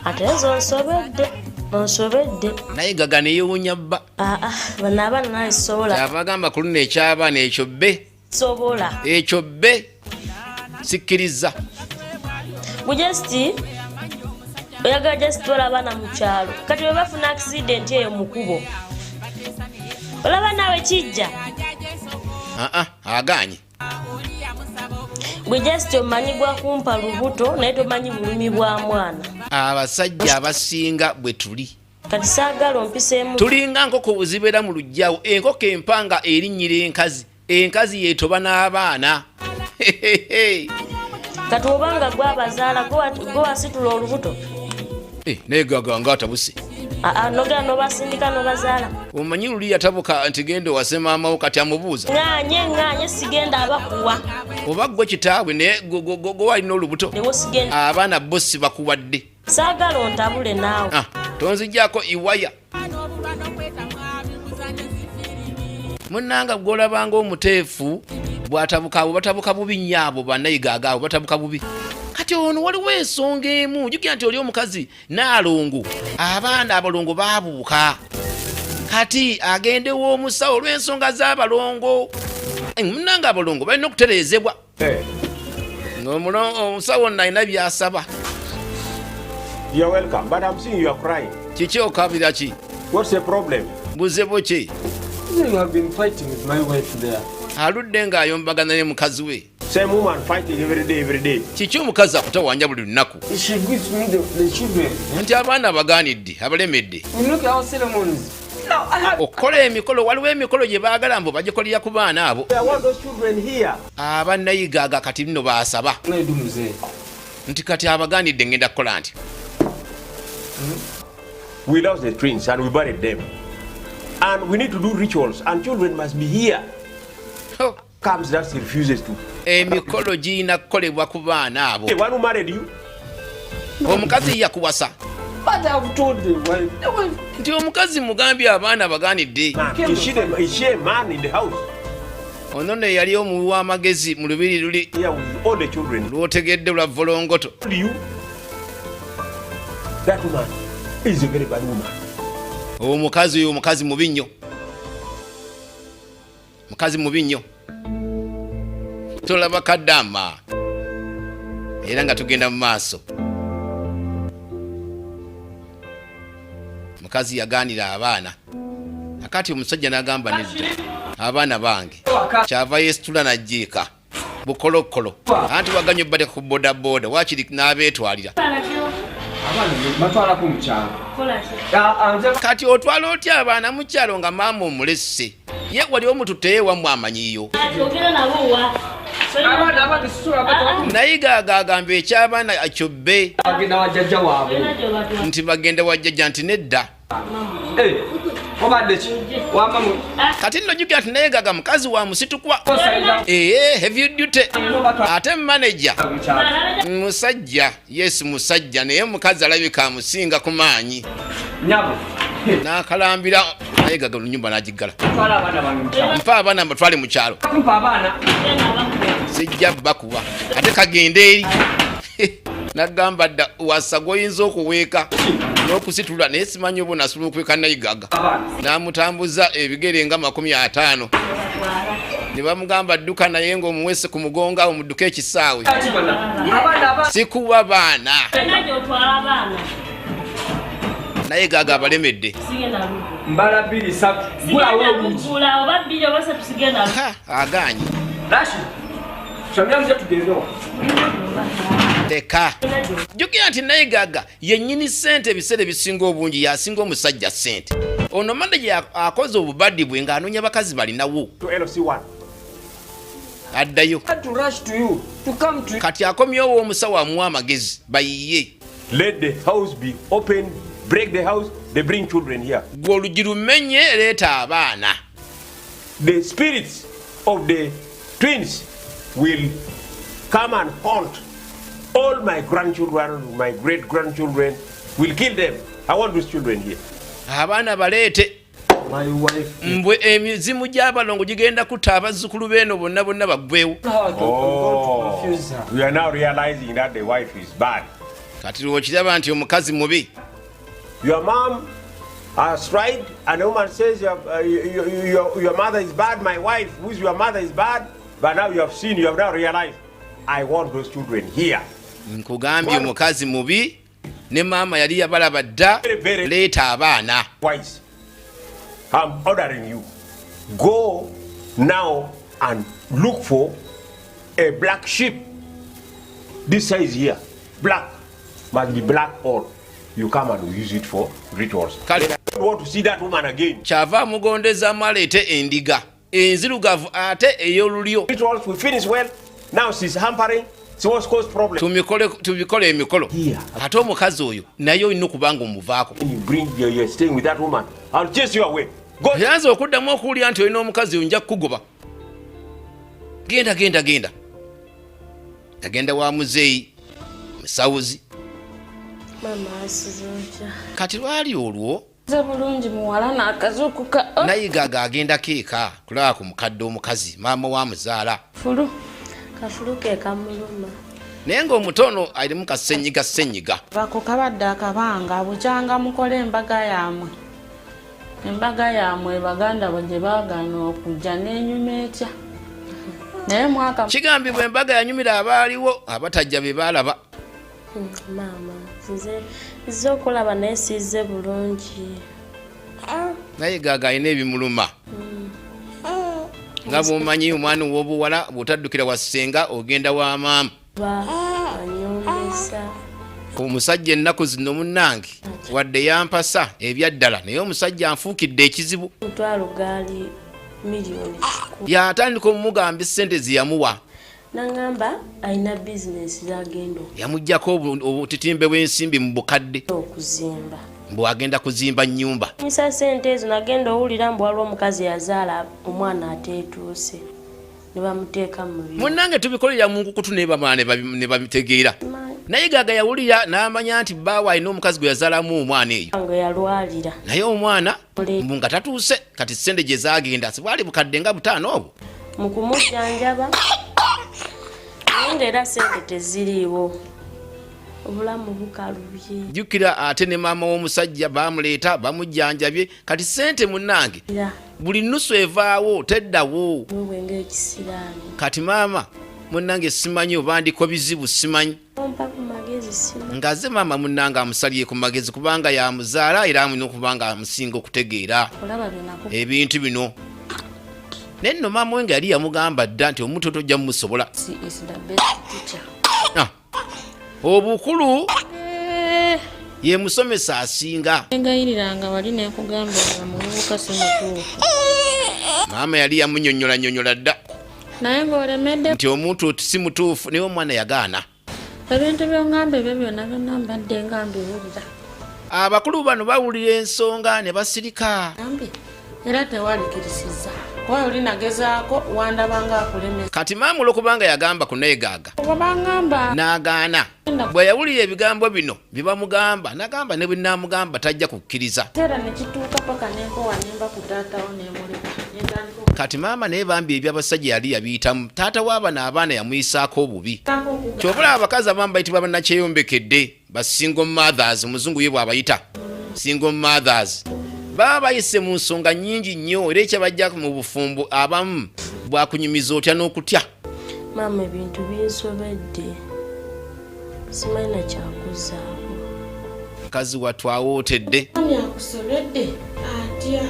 ate ezo onsobedde naye gaga neyewunya bba bano abaana nalisobola kyava agamba ku luno eky'abaana ekyo bbe sobola ekyo bbe sikkiriza bujesti oyagala just twala abaana mu kyalo kati bwe bafuna accident eyo mu kubo olaba naawe kijja aganye gwe just omanyi gwa kumpa lubuto naye tomanyi bulumi bwa mwana abasajja abasinga bwe tuli kati saagala ompiseemu tulinga nkoko zibeera mu lugjawo enkoko empanga erinnyira enkazi yeetoba n'abaana kati obanga gwabazaala gwewasitula olubuto naye gaga nga atabuse nogera nobasindika nobazaala omanyi luli yatabuka nti genda owase maamawo kati amubuuza ŋŋanye sigenda abakuwa oba gwe kitaabwe naye gwewalina olubuto abaana bo si bakuwadde saagala ontabule naawe tonzijjako iwaya munnanga gwolabanga omuteefu bwatabukaabo batabuka bubi nnyo abo bannayigaaga abo batabuka bubi kati ono waliwo ensonga emu jukira nti oli omukazi n'alongo abaana abalongo baabuuka kati agendewo omusawo olw'ensonga z'abalongo munnanga abalongo balina okutereezebwa omusawo nno alina byasaba kiki okabira ki buzibu ki aludde ng'ayombagana ne mukazi we kiki omukazi akutawanya buli lunaku nti abaana abagaanidde abalemedde okukola emikolo waliwo emikolo gye baagala mbu bagikolera ku baana abo abannayigaaga kati nno baasaba nti kati abagaanidde ngenda kukola nti We lost the twins and we buried them. And we need to do rituals and children must be here. Comes that she refuses to. Emikolo gina kukolebwa ku baana abo. The one who married you? Omukazi yakuwasa. But I've told them why. Nti omukazi mugambye abaana bagaanidde. Is she a man in the house? Ono ne yali omuwi w'amagezi mu lubiri luli. Yeah, with all the children. Lwotegedde lwa volongoto. That woman is a very bad woman. Omukazi oyo omukazi mubi nnyo. Mukazi mubi nnyo. Tolaba kaddama. Era nga tugenda mu maaso. Mukazi yagaanira abaana. Akati omusajja n'agamba nedda. Abaana bange. Kyava yeesitula n'ajjiika. Bukolokolo. Anti waganye badde ku bodaboda. Waakiri n'abeetwalira. Kati otwala otya abaana mu kyalo nga maama omulesse. Ye wali omututte wammwe amanyiyo. Naye agamba eky'abaana akyobbe. Nti bagenda wajjajja nti nedda. Kati nno jukira nti naye gaga mukazi wa musitukwa. Heavy duty. Ate manager. Musajja. Yes musajja naye mukazi alabika amusinga ku maanyi. N'akalambira naye gaga lunyumba n'agiggala. Mpa abaana mbatwale mu kyalo. Sijja bakuba. Ate kagende eri. Nagamba dda wasa goyinza okuweeka n'okusitula naye simanyi oba nasobola okuweeka nayigaga. N'amutambuza ebigere nga 50. Ne bamugamba dduka naye ng'omuwese ku mugongo awo mudduka ekisaawe. Sikuwa baana. naye Gaga abalemedde. Mbala 2 Gula oba 2 oba 3 sigenda. Aganye. Rashi. Shamya nje tugendo. Teka. Jukira nti naye Gaga yennyini ssente ebiseera ebisinga obungi yasinga omusajja ssente. Ono manager akoze obubaddi bwe ng'anoonya bakazi balinawo. To LC1. Addayo. To rush to you. To come to you. Kati akomyewo omusawo amuwa amagezi bayiye. Let the house be open, break the house, they bring children here. Gwe olugi lumenye leeta abaana. The spirits of the twins will come and haunt all my grandchildren, my great-grandchildren, will kill them. I want those children here. Abaana baleete. My wife. Mbwe emizimu gy'abalongo gigenda kutta abazzukulu beeno bonna baggweewo. Oh, we are now realizing that the wife is bad. Kati okiraba nti omukazi mubi. Your mom has tried, and the woman says your mother is bad, my wife, who's your mother, is bad, but now you have seen, you have now realized, I want those children here. Nkugambye omukazi mubi ne maama yali yabalaba dda leeta abaana. Twice. I'm ordering you, go now and look for a black sheep. This size here, black, must be black or you come and use it for rituals. I don't want to see that woman again. Kyava mugondeza maleete endiga enzirugavu ate ey'olulyo. Rituals we finish well, now she's hampering. She wants cause problem. Tubikole emikolo. Ate omukazi oyo naye olina okubanga omuvaako. You're staying with that woman. I'll chase you away. Yanza okuddamu okuwulira nti olina omukazi oyo nja kukugoba. Genda. Agenda wa muzeeyi musawuzi. Mama asizonja. Kati lwali olwo Ze bulungi muwala n'akazuukuka. naye Gaga agenda keeka kulaba ku mukadde omukazi maama wa muzaala. Fulu. Kafulu ke kamuluma. Naye ng'omutono alimu kasenyiga. Bako kabadde akabanga bukyanga mukole embaga yammwe. Embaga yammwe baganda bwe gye baagaana okujja n'enyuma etya. Naye mwaka Kigambibwa embaga yanyumira abaaliwo abatajja be baalaba. Mama, nze okulaba naye sizze bulungi. Naye Gaga alina ebimuluma. Nga bw'omanyi omwana ow'obuwala bw'otaddukira wa ssenga ogenda wa maama. Anyombesa. Omusajja ennaku zino munnange wadde yampasa ebyaddala naye omusajja anfuukidde ekizibu. Mutwalo gaali miliyoni 10. Yatandika omugamba ssente ze yamuwa. Nangamba alina bizinesi zagenda Yamuggyako obutitimbe bw'ensimbi mu bukadde. Okuzimba. Mbwe agenda kuzimba nnyumba. Misa sente ezo nagenda owulira mbu waliwo omukazi yazaala omwana ateetuuse. Ne bamuteeka mu biyo. Munnange tubikolera mu nkukutu ne bamaana ne babitegeera. Naye Gaga yawulira n'amanya nti bbaawe alina omukazi gwe yazaalamu omwana eyo. Ngo yalwalira. Naye omwana mbu nga tatuuse kati ssente gye zaagenda sibwali bukadde nga 5 obwo. Mu kumujjanjaba era sente teziriiwo. Obulamu bukalubye. Jjukira ate ne maama w'omusajja baamuleeta bamujjanjabye kati ssente munnange buli nnusu evaawo teddawo. N'obwenge ekisiraani. Kati maama munnange simanyi oba ndiko bizibu simanyi. Ompa ku magezi simanyi. Ngaze maama munnange amusalye ku magezi kubanga yamuzaala era amulina okubanga amusinga okutegeera ebintu bino. Naye nno maama we nga yali yamugamba dda nti omuntu tojja mumusobola. Obukulu ye musomesa asinga. Engayiriranga wali nekugambira mubuuka si mutuufu. Maama yali yamunnyonnyola dda. Naye ng'olemedde nti omuntu si mutuufu naye omwana yagaana. Ebintu by'ongamba ebyo byonna byonna mbadde nga mbiwulira. Abakulu bano bawulira ensonga ne basirika. Era tewalikirisiza. Oyo olinagezaako wandabanga akulemesa. Kati maama olwokubanga yagamba ku naye Gaga. Bangamba n'agaana. Bwe yawulira ebigambo bino bye bamugamba n'agamba ne bwe naamugamba tajja kukkiriza. Era ne kituuka paka n'enkowa nemba ku taatawo n'emuleka. Kati maama naye bambi eby'abasajja yali yabiyitamu taata w'abano abaana yamuyisaako obubi. Kyobula abakazi abamu bayitibwa bannakyeyombekedde ba single mothers muzungu ye bw'abayita single mothers. Baba bayise mu nsonga nnyingi nnyo era ekyabajja mu bufumbo abamu bwakunyumiza otya n'okutya. Maama ebintu binsobedde. Simanyi na kyakuzaako. mukazi watwawootedde. Ani akusobedde atya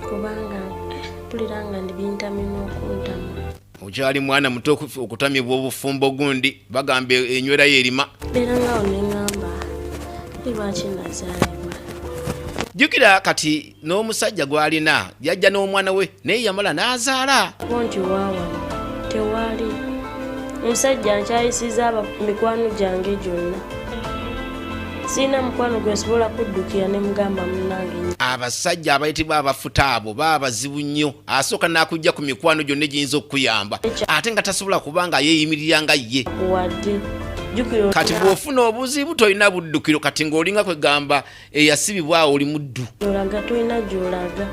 kubanga mpuliranga ndi bintamina okuntamu. Okyali mwana muto okutamibwa obufumbo gundi bagamba enywera yerima. Beera ngawo neŋŋamba lwaki nazaalibwa. Jjukira kati n'omusajja gw'alina yajja n'omwana we naye yamala n'azaala. Nti waawa tewaali omusajja nkyayisiza mikwano gyange gyonna. Sina mukwano gwe nsobola kuddukira ne mugamba munnange. Abasajja abayitibwa abafuta abo baba bazibu nnyo. Asooka n'akujja ku mikwano gyonna egiyinza okukuyamba ate nga tasobola kubanga yeeyimirira nga ye. Wadde kati bw'ofuna obuzibu tolina buddukiro kati ng'olinga kwegamba eyasibibwa oli muddu. Olaga tolina gy'olaga.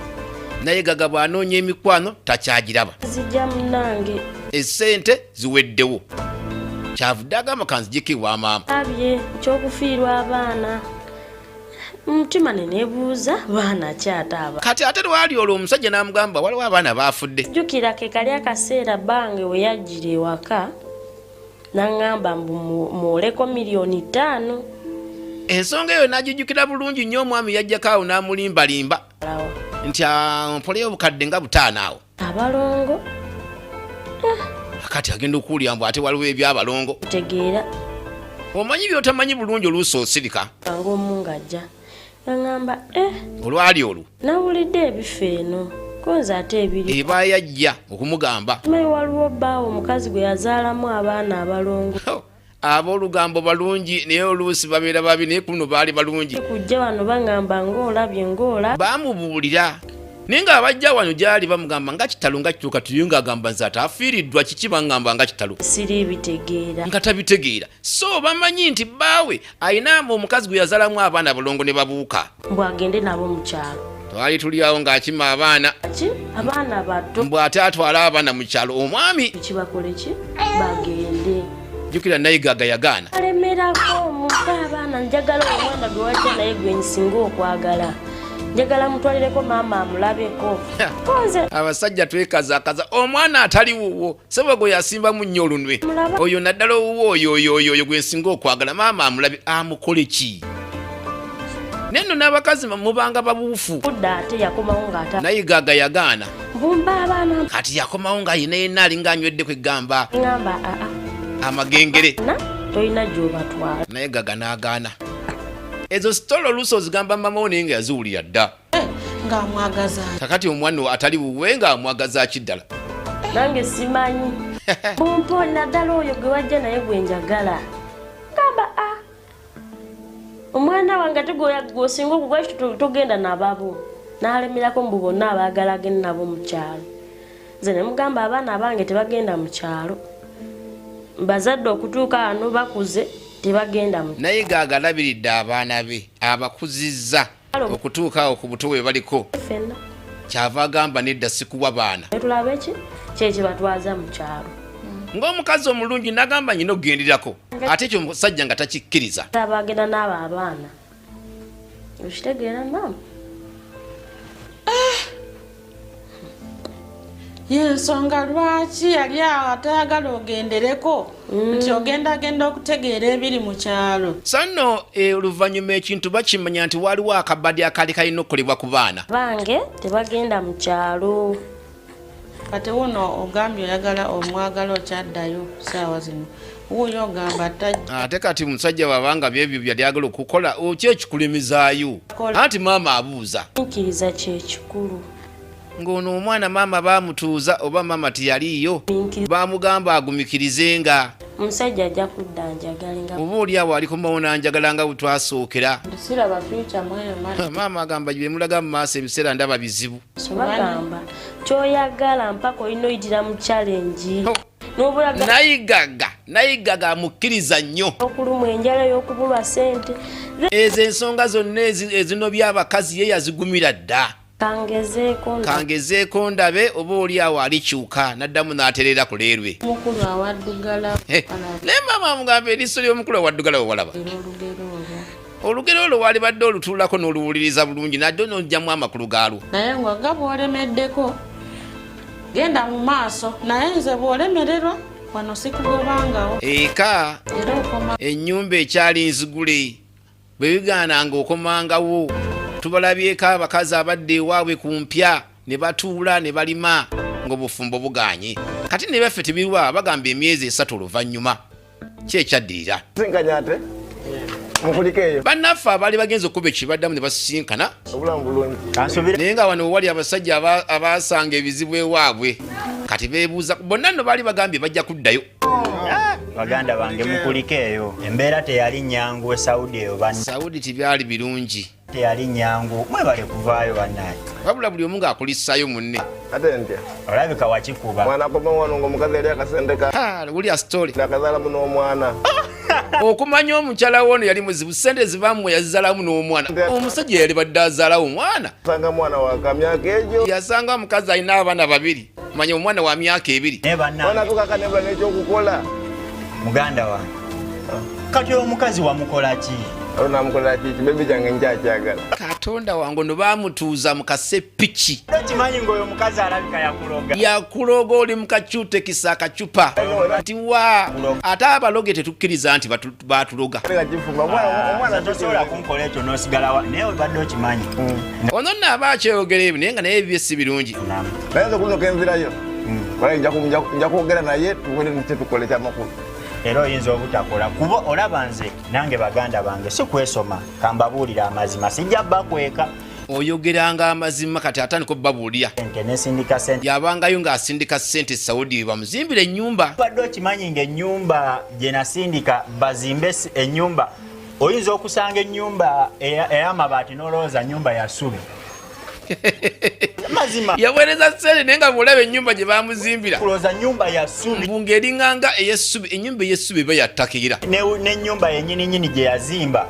Naye gaga bw'anoonya emikwano takyagiraba. Zijja munnange. Essente ziweddewo. Kyavudde agamba kanzijjeko ewa maama. Abye ekyokufiirwa abaana. Mutima ne neebuuza baana kyataaba. Kati ate lwali olwo omusajja n'amugamba waliwo abaana baafudde. Jjukira ke kali akaseera bange we yajjira ewaka n'aŋŋamba mbu muwoleko $5,000,000. Ensonga eyo n'agijjukira bulungi nnyo omwami yajjako awo n'amulimbalimba nti ampoleyo obukadde nga 5 awo. Abalongo kati agenda okuwulira mbu ate waliwo ebyabalongo. Tegeera omanyi by'otamanyi bulungi oluusi osirika. Ng'omu ng'ajja aŋŋamba olwali olwo nawulidde ebifo eno konza ate ebiri. Eba yajja okumugamba. Mayi waliwo bbaawo omukazi gwe yazaalamu abaana abalongo. Ab'olugambo balungi naye oluusi babeera babi naye kuno baali balungi. Kujja wano baŋŋamba ng'olabye ng'ola. Bamubuulira naye ng'abajja wano gyali bamugamba nga kitalo nga kituuka tuyo ng'agamba nze ate afiiriddwa kiki baŋŋamba nga kitalo. Siri bitegeera. Nga tabitegeera. So bamanyi nti bbaawe ayina omukazi gwe yazaalamu abaana abalongo ne babuuka. Mbw agende nabo mu kyalo. Twali tuli awo ng'akima abaana. Abaana bato. Mbw ate atwala abaana mu kyalo omwami. Kibakole ki? Bagende. Jjukira Nayigaga yagaana. Alemerako omuntu abaana njagala omwana gwe wajja naye gwe nsinga okwagala. Njagala mutwalireko maama amulabeko. Abasajja twekazaakaza omwana atali wuwo sebo gwe yasimbamu nnyo olunwe. Oyo naddala owuwo oyo gwe nsinga okwagala maama amulabe amukole ki? Neno n'abakazi mubanga babuufu. Nayigaga yagaana. Kati yakomawo nga yina yenna alinga anywedde kwegamba. Amagengere. Tolina gy'obatwala. Nayigaga n'agaana. Ezo sitolo oluusi ozigamba mama naye nga yaziwulira dda. Ng'amwagaza. Kakati omwana atali wuwe ng'amwagaza kiddala. Nange simanyi. Bumpo naddala oyo gwe wajja naye gwe njagala. Gamba omwana wange ate gwosinga okugwa togenda nababo. N'alemerako mbu bonna abaagala agende nabo mu kyalo. Nze ne mugamba abaana abange tebagenda mu kyalo. Bazadde okutuuka wano bakuze tebagenda mu. Nayigaga alabiridde abaana be abakuzizza okutuuka awo ku buto bwe baliko. Kyava agamba nedda sikuwa baana. Tulabe ki kyekyo batwaza mu kyalo. Ng'omukazi omulungi n'agamba nyina okugenderako ate ekyo omusajja nga takikkiriza. Bagenda n'abo abaana. Okitegeera maama? Yensonga lwaki yali awo atayagala ogendereko nti ogendagenda okutegeera ebiri mu kyalo. So nno oluvannyuma ekintu bakimanya nti waliwo akabadde akaali kalina okukolebwa ku baana bange tebagenda mu kyalo. Kati wuno ogambye oyagala omwagala okyaddayo saawa zino wuuyo ogamba tajja. Ate kati musajja wabanga byebyo byali agala okukola okyekikulemezaayo anti maama abuuza. Nkiriza kyekikulu. Ng'ono omwana maama baamutuuza oba maama tiyaliiyo baamugamba agumikirizenga. Omusajja ajja kudda njagalenga. Oba oli awo ali kumawo njagala nga bwetwasookera. Siraba future mweyo mali. Maama agamba gye mulaga mu maaso ebiseera ndaba bizibu. Bagamba kyoyagala mpaka olina oyitira mu challenge. Nayigaga amukkiriza nnyo. Okulumwa enjala y'okubulwa ssente. Ezo ensonga zonna ezino by'abakazi ye yazigumira dda. Kangezeeko ndabe oba oli awo alikyuka naddamu n'aterera ku leerwe. Mukulu awaddugala. Naye maama amugamba eriiso ly'omukulu awaddugala we walaba. Olugero olwo wali badde olutuulako n'oluwuliriza bulungi nadde n'ojjamu amakulu gaalwo. Naye nga bw'olemeddeko genda mu maaso naye nze bw'olemererwa wano sikugobangawo. Eka ennyumba ekyali nzigule bwe bigaananga okomangawo tubalabyeko abakazi abadde ewaabwe ku mpya ne batuula ne balima ng'obufumbo buganye kati ne baffe tebirwa bagamba emyezi 3 oluvannyuma kyekyaddirira bannaffe abaali bagenza okuba ekibaddamu ne basisinkana naye nga wano wali abasajja abaasanga ebizibu ewaabwe kati beebuuza bonna nno baali bagambye bajja kuddayo baganda bange mukulike eyo embeera teyali nyangu e Saudi eyo Saudi tibyali birungi teyali nyangu mwebale kuvaayo bannaye wabula buli omu ng'akulissayo munne ate ntya olabika wakikuba mwana koma wano ng'omukazi yali akasendeka wulya story nakazaalamu n'omwana okumanya omukyala wono yali muzibu sente zibamu yazizaalamu n'omwana omusajja yali badde azaalawo omwana sanga mwana wa myaka egyo yasanga omukazi alina abaana 2 manya omwana wa myaka 2 bana tukaka nebula n'ekyokukola muganda wange kati omukazi wamukola ki namukola kiki bebi kyange nkyakyagala katonda wange no baamutuuza mu kasepiki kimanyi ng'oyo omukazi alabika yakuloga oli mu kacuutekisa akacupa nti wa ate abaloge tetukkiriza nti baatuloga tosobola kunkola ekyo n'osigalawa naye obadde okimanyi ono nno aba akyeyogera ebyo naye nga naye ebyo si birungi naye nze kunoka enzirayo nja kwogera naye tutukole kyamakulu era oyinza obutakola kuba olaba nze nange baganda bange si kwesoma kambabuulira amazima sijja bakweka oyogeranga amazima kati atandika obbabuulira nesindika sente yabangayo ng'asindika ssente Saudi bamuzimbira ennyumba badde okimanyi ng'ennyumba gye nasindika bazimbe ennyumba oyinza okusanga ennyumba ey'amabaati n'olowooza nnyumba ya ssubi mazima yaweereza ssente naye nga bw'olaba ennyumba gye baamuzimbira kulowooza nnyumba ya ssubi ng'eringanga ey'essubi ennyumba ey'essubi eba yattakiira n'ennyumba yennyininyini gye yazimba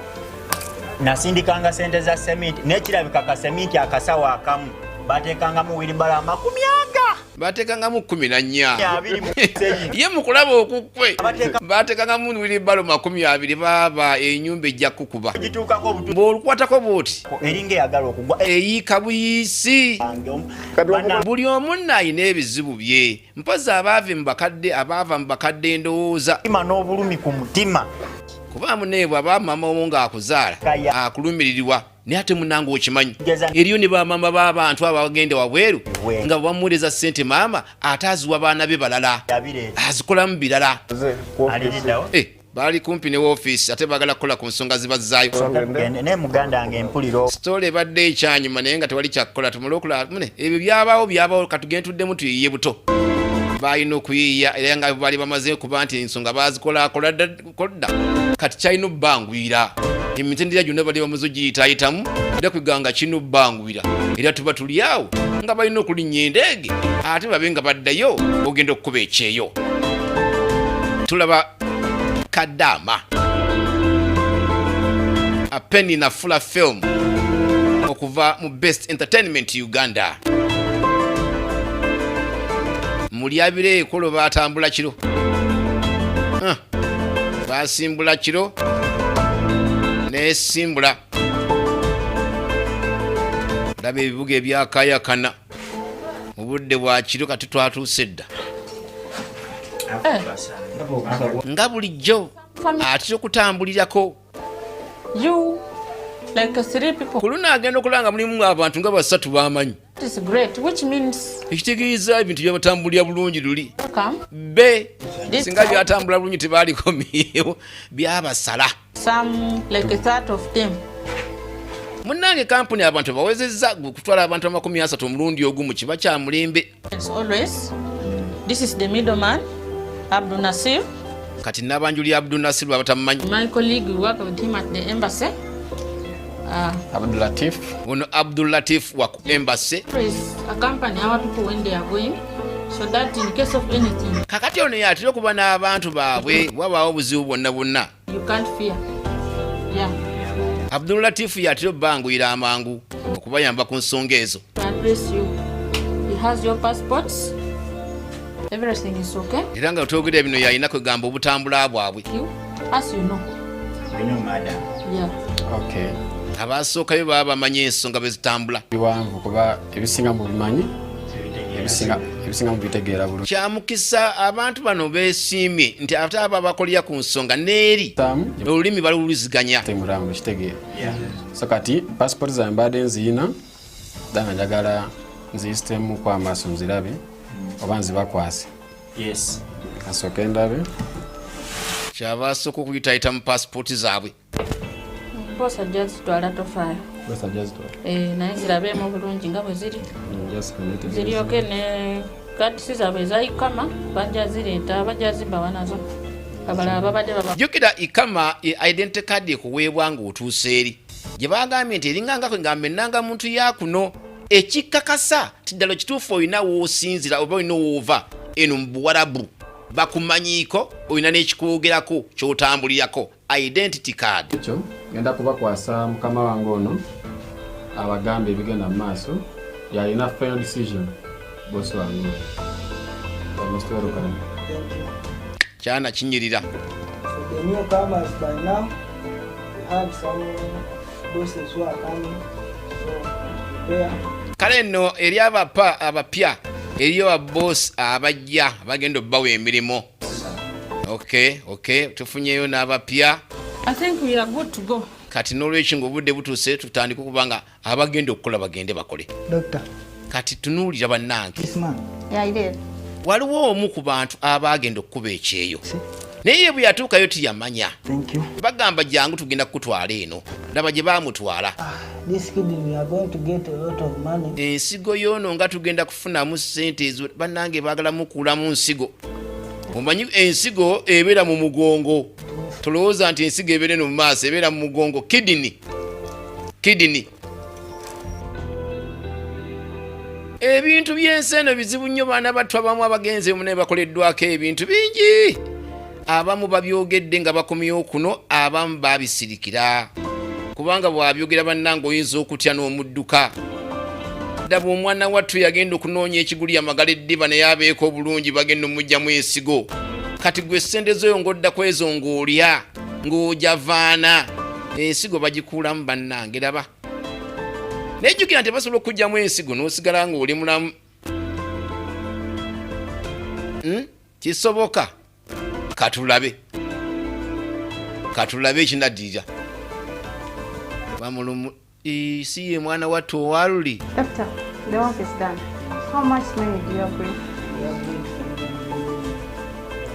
nasindikanga sente za sementi n'ekirabika kasementi akasawo akamu bateekangamu wiribala 40 bateekangamu 14 ye mu kulaba okukwe bateekangamu wiribalo 20 baaba ennyumba ejja kukuba bw'olukwatako bw'oti eringa eyagala okugwa eyiika buyiisi buli omu nno ayina ebizibu bye mpozi abaava mu bakadde ndowooza n'obulumi ku mutima kuba muneebwe aba mama omu ng'akuzaala akulumirirwa naye ate munange okimanyi eriyo ne bamama b'abantu abagenda wabweru nga bamuweereza ssente maama ate aziwa baana be balala azikolamu birala baali kumpi ne woofiisi ate baagala kukola ku nsonga zibazzaayo naye muganda wange empuliro sitoola ebadde ekyanyuma naye nga tewali kyakukola tumule okulaba mune ebyo byabaawo katugentuddemu tuyiye buto balina okuyiiya era nga bali bamaze kuba nti ensonga bazikolakola dda kati kyalina obbangwira emitendera gyonna bali bamaze ogiyitaayitamu era kweganga kirina obbangwira era tuba tuli awo nga balina okulinnya endeege ate babe nga baddayo ogenda okukuba ekyeyo tulaba Kaddama a penny na fuller film okuva mu Best Entertainment Uganda mulyabire ekolo batambula kiro basimbula kiro nesimbula laba ebibuga ebyakayakana mu budde bwa kiro kati twatuuse dda nga bulijjo atera okutambulirako ku luno agenda okulanga mulimu abantu nga 3 bamanyi ekitegeeza ebintu byabatambulira bulungi luli be singa byatambula bulungi tebalikomyewo byabasala munnange kampuni abantu bawezezza kutwala abantu 30 omulundi ogumu kiba kya mulembe kati nabanjuli Abdul Nasir babatamanyi ono Abdul Latif wa ku embassy kakati ono yatera okuba n'abantu baabwe wabaawo obuzibu bwonna Abdul Latif yatera obbanguyira amangu okubayamba ku nsonga ezo era nga otwogera bino yalina kwegamba obutambula bwabwe abasookayo baba bamanyi ensonga bwe zitambula biwanvu kuba ebisinga mu bimanyi ebisinga mubitegeera bulungi. Kyamukisa abantu bano beesiimye nti ate abo bakolera ku nsonga n'eri olulimi baluluziganya. Temurambo kitegeera. So kati passport zange mbadde nziyina danga njagala nziyisitemu kwamaaso nzirabe oba nzibakwase. Yes. Kasooke ndabe. Kyaba asooka okuyitaayita mu passport zaabwe. Bosa ajja zitwala tofaayo. Bosa ajja zitwala. Naye zirabeemu bulungi nga bwe ziri. Ziryoke ne kadisi zaabwe eza ikama bajja zireeta bajja zibawa nazo. Abalala babadde baba. Jjukira ikama identity card ekuweebwa ng'otuuse eri. Gye bagambye nti eringanga kwe ngamba ennanga muntu yakuno ekikakasa tiddala kituufu olina w'osinzira oba olina w'ova eno mu Buwarabu. Bakumanyiiko olina n'ekikwogerako ky'otambulirako identity card. Ekyo ngenda kubakwasa mukama wange ono abagamba ebigenda mu maaso yalina final decision bosi wange. Kyana kinyirira. The new comers by now have some bosses who are coming. So prepare. Kale nno eri abapya eriyo ababosi abajja bagenda obbawa emirimu. Okay, tufunyeyo n'abapya. I think we are good to go. Kati n'olwekyo ng'obudde butuuse tutandika okubanga abagenda okukola bagende bakole. Doctor. Kati tunuulira bannange. Yes, ma'am. Yeah, I did. Waliwo omu ku bantu abagenda okukuba ekyeyo. Naye bwe yatuukayo tiyamanya. Thank you. Bagamba jangu tugenda kukutwala eno. Laba gye baamutwala. This kid we are going to get a lot of money. Ensigo y'ono nga tugenda kufunamu ssente ezo bannange baagala mukuulamu nsigo. Omanyi ensigo ebeera mu mugongo. Tulowooza nti ensigo ebeera eno mu maaso ebeera mu mugongo. Kidini. Ebintu by'ensi eno bizibu nnyo baana battu abamu abagenzi mu ne bakoleddwako ebintu bingi. Abamu babyogedde nga bakomyewo kuno abamu babisirikira. Kubanga bwabyogera bannange oyinza okutya n'omudduka. Ddaba omwana wattu yagenda okunoonya ekiguli amagala eddiba naye abeeko obulungi bagenda omugyamu ensigo. Kati gwe ssente zoyo ng'odda kwezo ng'olya ng'ojavaana ensigo bagikuulamu bannange raba. Nejjukira nti basobola okugyamu ensigo n'osigala ng'oli mulamu. Kisoboka. Katulabe ekinaddirira. Bamulumu si ye mwana wattu owaluli. Doctor, the work is done. How much money do you agree?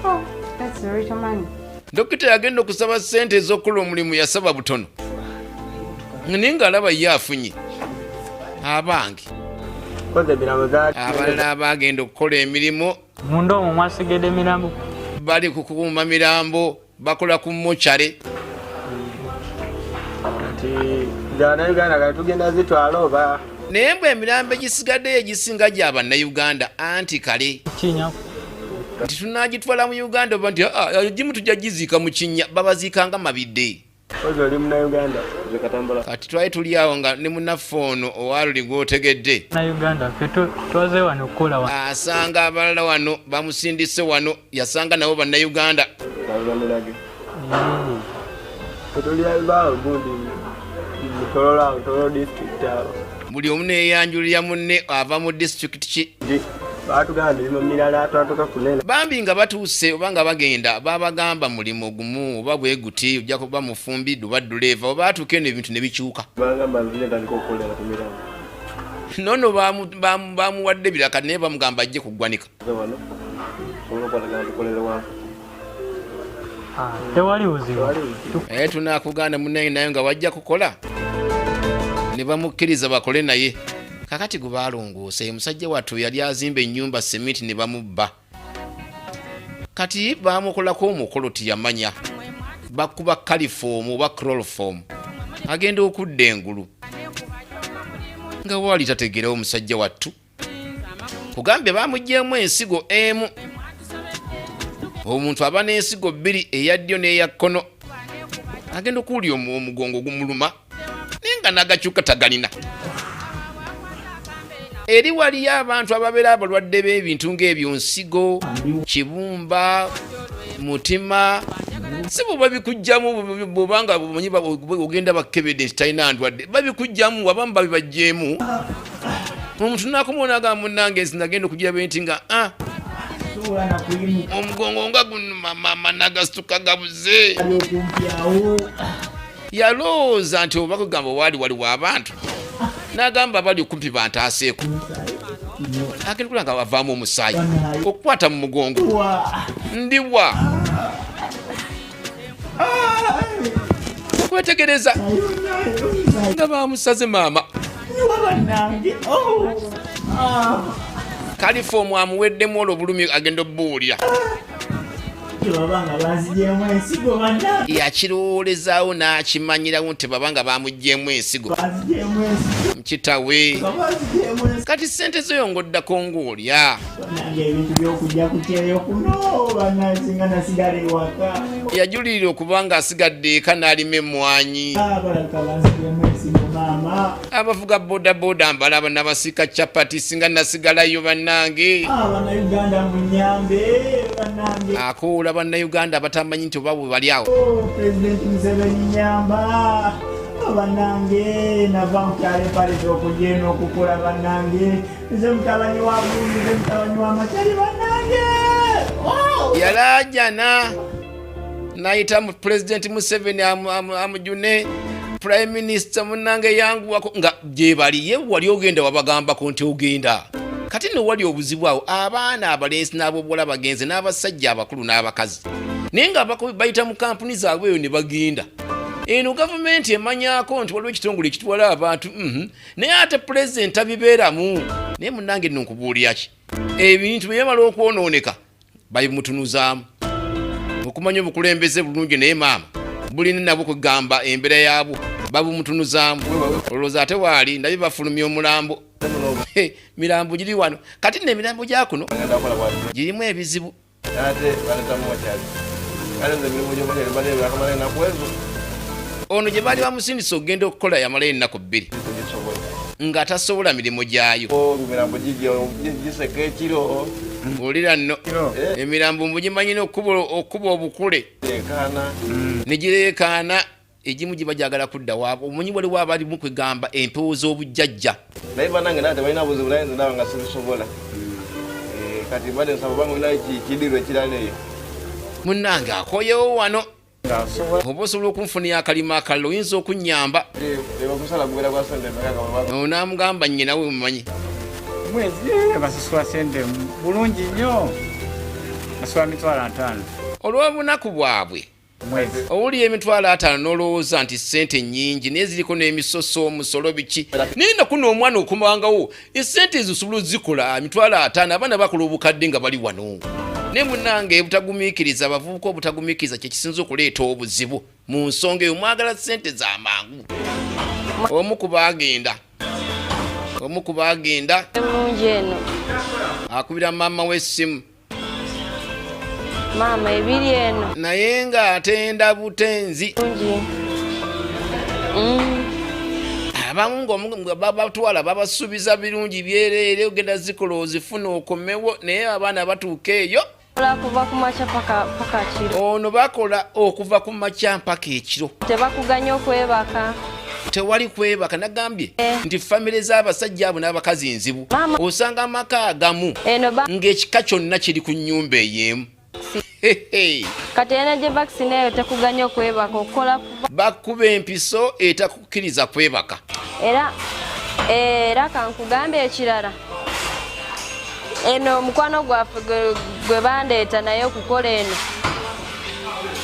Oh, that's the rich money. Dokita yagenda okusaba ssente ez'okukola omulimu yasaba butono. Naye ng'alaba ye afunye. Abange. Abalala abagenda okukola emirimu. Munda omwo mwasigedde mirambo. Bali kukuuma mirambo bakola ku mochare. Gana Uganda kati tugenda zitwala oba. Naye mbwe emirambo egisigadde egisinga gy'aba Uganda anti kale. Kinya. Nti tunagitwala mu Uganda oba nti gimu tujja giziika mu kinnya babaziikanga mabidde. Ozo oli muna Uganda zekatambula. Kati twali tuli awo nga ne munnaffe ono owaluli gw'otegedde. Na Uganda ffe twaze wano okukola wano. Asanga abalala wano bamusindise wano yasanga nabo bannayuganda. Buli omu neeyanjulira munne ava mu disitulikiti ki. Bambi nga batuuse oba nga bagenda babagamba mulimu gumu oba bwe guti ojja kuba mufumbi oba duleeva oba atuuke eno ebintu ne bikyuka. Nono bamuwadde biraka naye bamugamba ajje kuggwanika. Tewali buzibu. Tunakuganda munnaye naye nga wajja kukola ne bamukkiriza bakole naye. Kakati gwe balongoose musajja wattu yali azimba ennyumba semiti ne bamubba. Kati bamukolako omukolo tiyamanya. Bakuba kalifomu oba chloroform. Agenda okudda engulu. Nga wali tategeerawo omusajja wattu. Kugambye bamuggyeemu ensigo emu. Omuntu aba n'ensigo bbiri eya ddyo n'eya kkono. Agenda okuwulya omugongo gumuluma naye nga n'agakyuka tagalina. Eri waliyo abantu ababeera abalwadde b'ebintu ng'ebyo nsigo, kibumba, mutima. Si bwe babikuggyamu bw'obanga bumanyi ogenda bakkebedde nti talina ndwadde. Babikuggyamu abamu babibaggyemu. omuntu nakumona agamba munnange sinagenda okugira benti nga omugongo nga guno mama nagasituka gabuze yalowooza nti oba kugamba waali waliwo abantu n'agamba bali okumpi bantaaseeko agenda kulanga bavaamu omusaayi okukwata mu mugongo ndiwa okwetegereza nga bamusaze maama kalifomu amuweddemu olwo bulumi agenda obbuulira yakirowoolezaawo n'akimanyirawo nti babanga bamugjeemu ensigo mukitawe kati sente zoyo ng'oddako ng'olya yajulirira okuba nga asigadde eka n'alima emmwanyi abavuga bodaboda mbalaba n'abasiika capati singa nasigalayo bannange akoola bannayuganda abatamanyi nti oba bwe bali awo Pulezidenti Museveni nyamba bannange nava mukyalo empaleta okugenda okukola bannange nze mutabanyi wa bulungi nze mutabanyi wa matali bannange yalajana nayita mu Pulezidenti Museveni amujune Prime Minister munnange yanguwako nga gye bali ye wali ogenda wabagambako nti ogenda kati no wali obuzibu awo abaana abalenzi n'abobwola bagenze n'abasajja abakulu n'abakazi naye nga bayita mu kampuni zaabwe eyo ne bagenda eno gavumenti emanyako nti waliwo ekitongole ekitwala abantu naye ate pulezidenti abibeeramu naye munnange nno nkubuulira ki ebintu bye bamala okwonooneka babimutunuzaamu okumanya obukulembeze bulungi naye maama bulina nabwo kugamba embeera yaabwo babumutunuzaamu olowooza ate waali ndabye bafulumya omulambo mirambo giri wano kati n'emirambo gya kuno girimu ebizibu ono gye baali bamusindisa okugenda okukola yamala ennaku 2 nga tasobola mirimu gyayo olira nno emirambo mugimanyina okuba obukule negireekaana egimu giba gyagala kudda waabo omanyi waliwo abalimu kwegamba empewo z'obujjajja naye banange nate balina buzibu naye nze nawe nga sibisobola kati badde nsaba banga olinayo kidirwa ekirala eyo munnange akoyewo wano oba osobola okunfunira akalima akalala oyinza okunnyamba onamugamba nnyinawe mumanyi mwezi basasula sente bulungi nnyo basula 5,000 olw'obunaku bwabwe owuli emitwalo 5 n'olowooza nti sente nnyingi naye ziriko n'emisoso omusolo biki naye nakuno omwana okumangawo esente ezo osobola ozikola 5,000 abaana bakola obukadde nga bali wano naye munnange obutagumiikiriza abavubuka obutagumiikiriza kye kisinza okuleeta obuzibu mu nsonga eyo mwagala sente z'amangu omu ku baagenda Emmungi eno akubira maama w'essimu maama ebiri eno naye ng'atenda butenzi abamu nga babatwala babasuubiza birungi byereere ogenda zikola ozifuna okomewo naye abaana batuuka eyo kuva ku makya paka kiro ono bakola okuva ku makya mpaka ekiro tebakuganya okwebaka tewali kwebaka nagambye nti famire z'abasajja abo n'abakazi nzibu osanga amaka agamu ng'ekika kyonna kiri ku nnyumba ey'emu kati ena gye vaccine eyo tekuganya okwebaka okukola bakuba empiso etakukkiriza kwebaka era kankugambe ekirala eno omukwano gwaffe gwe bandeeta naye okukola eno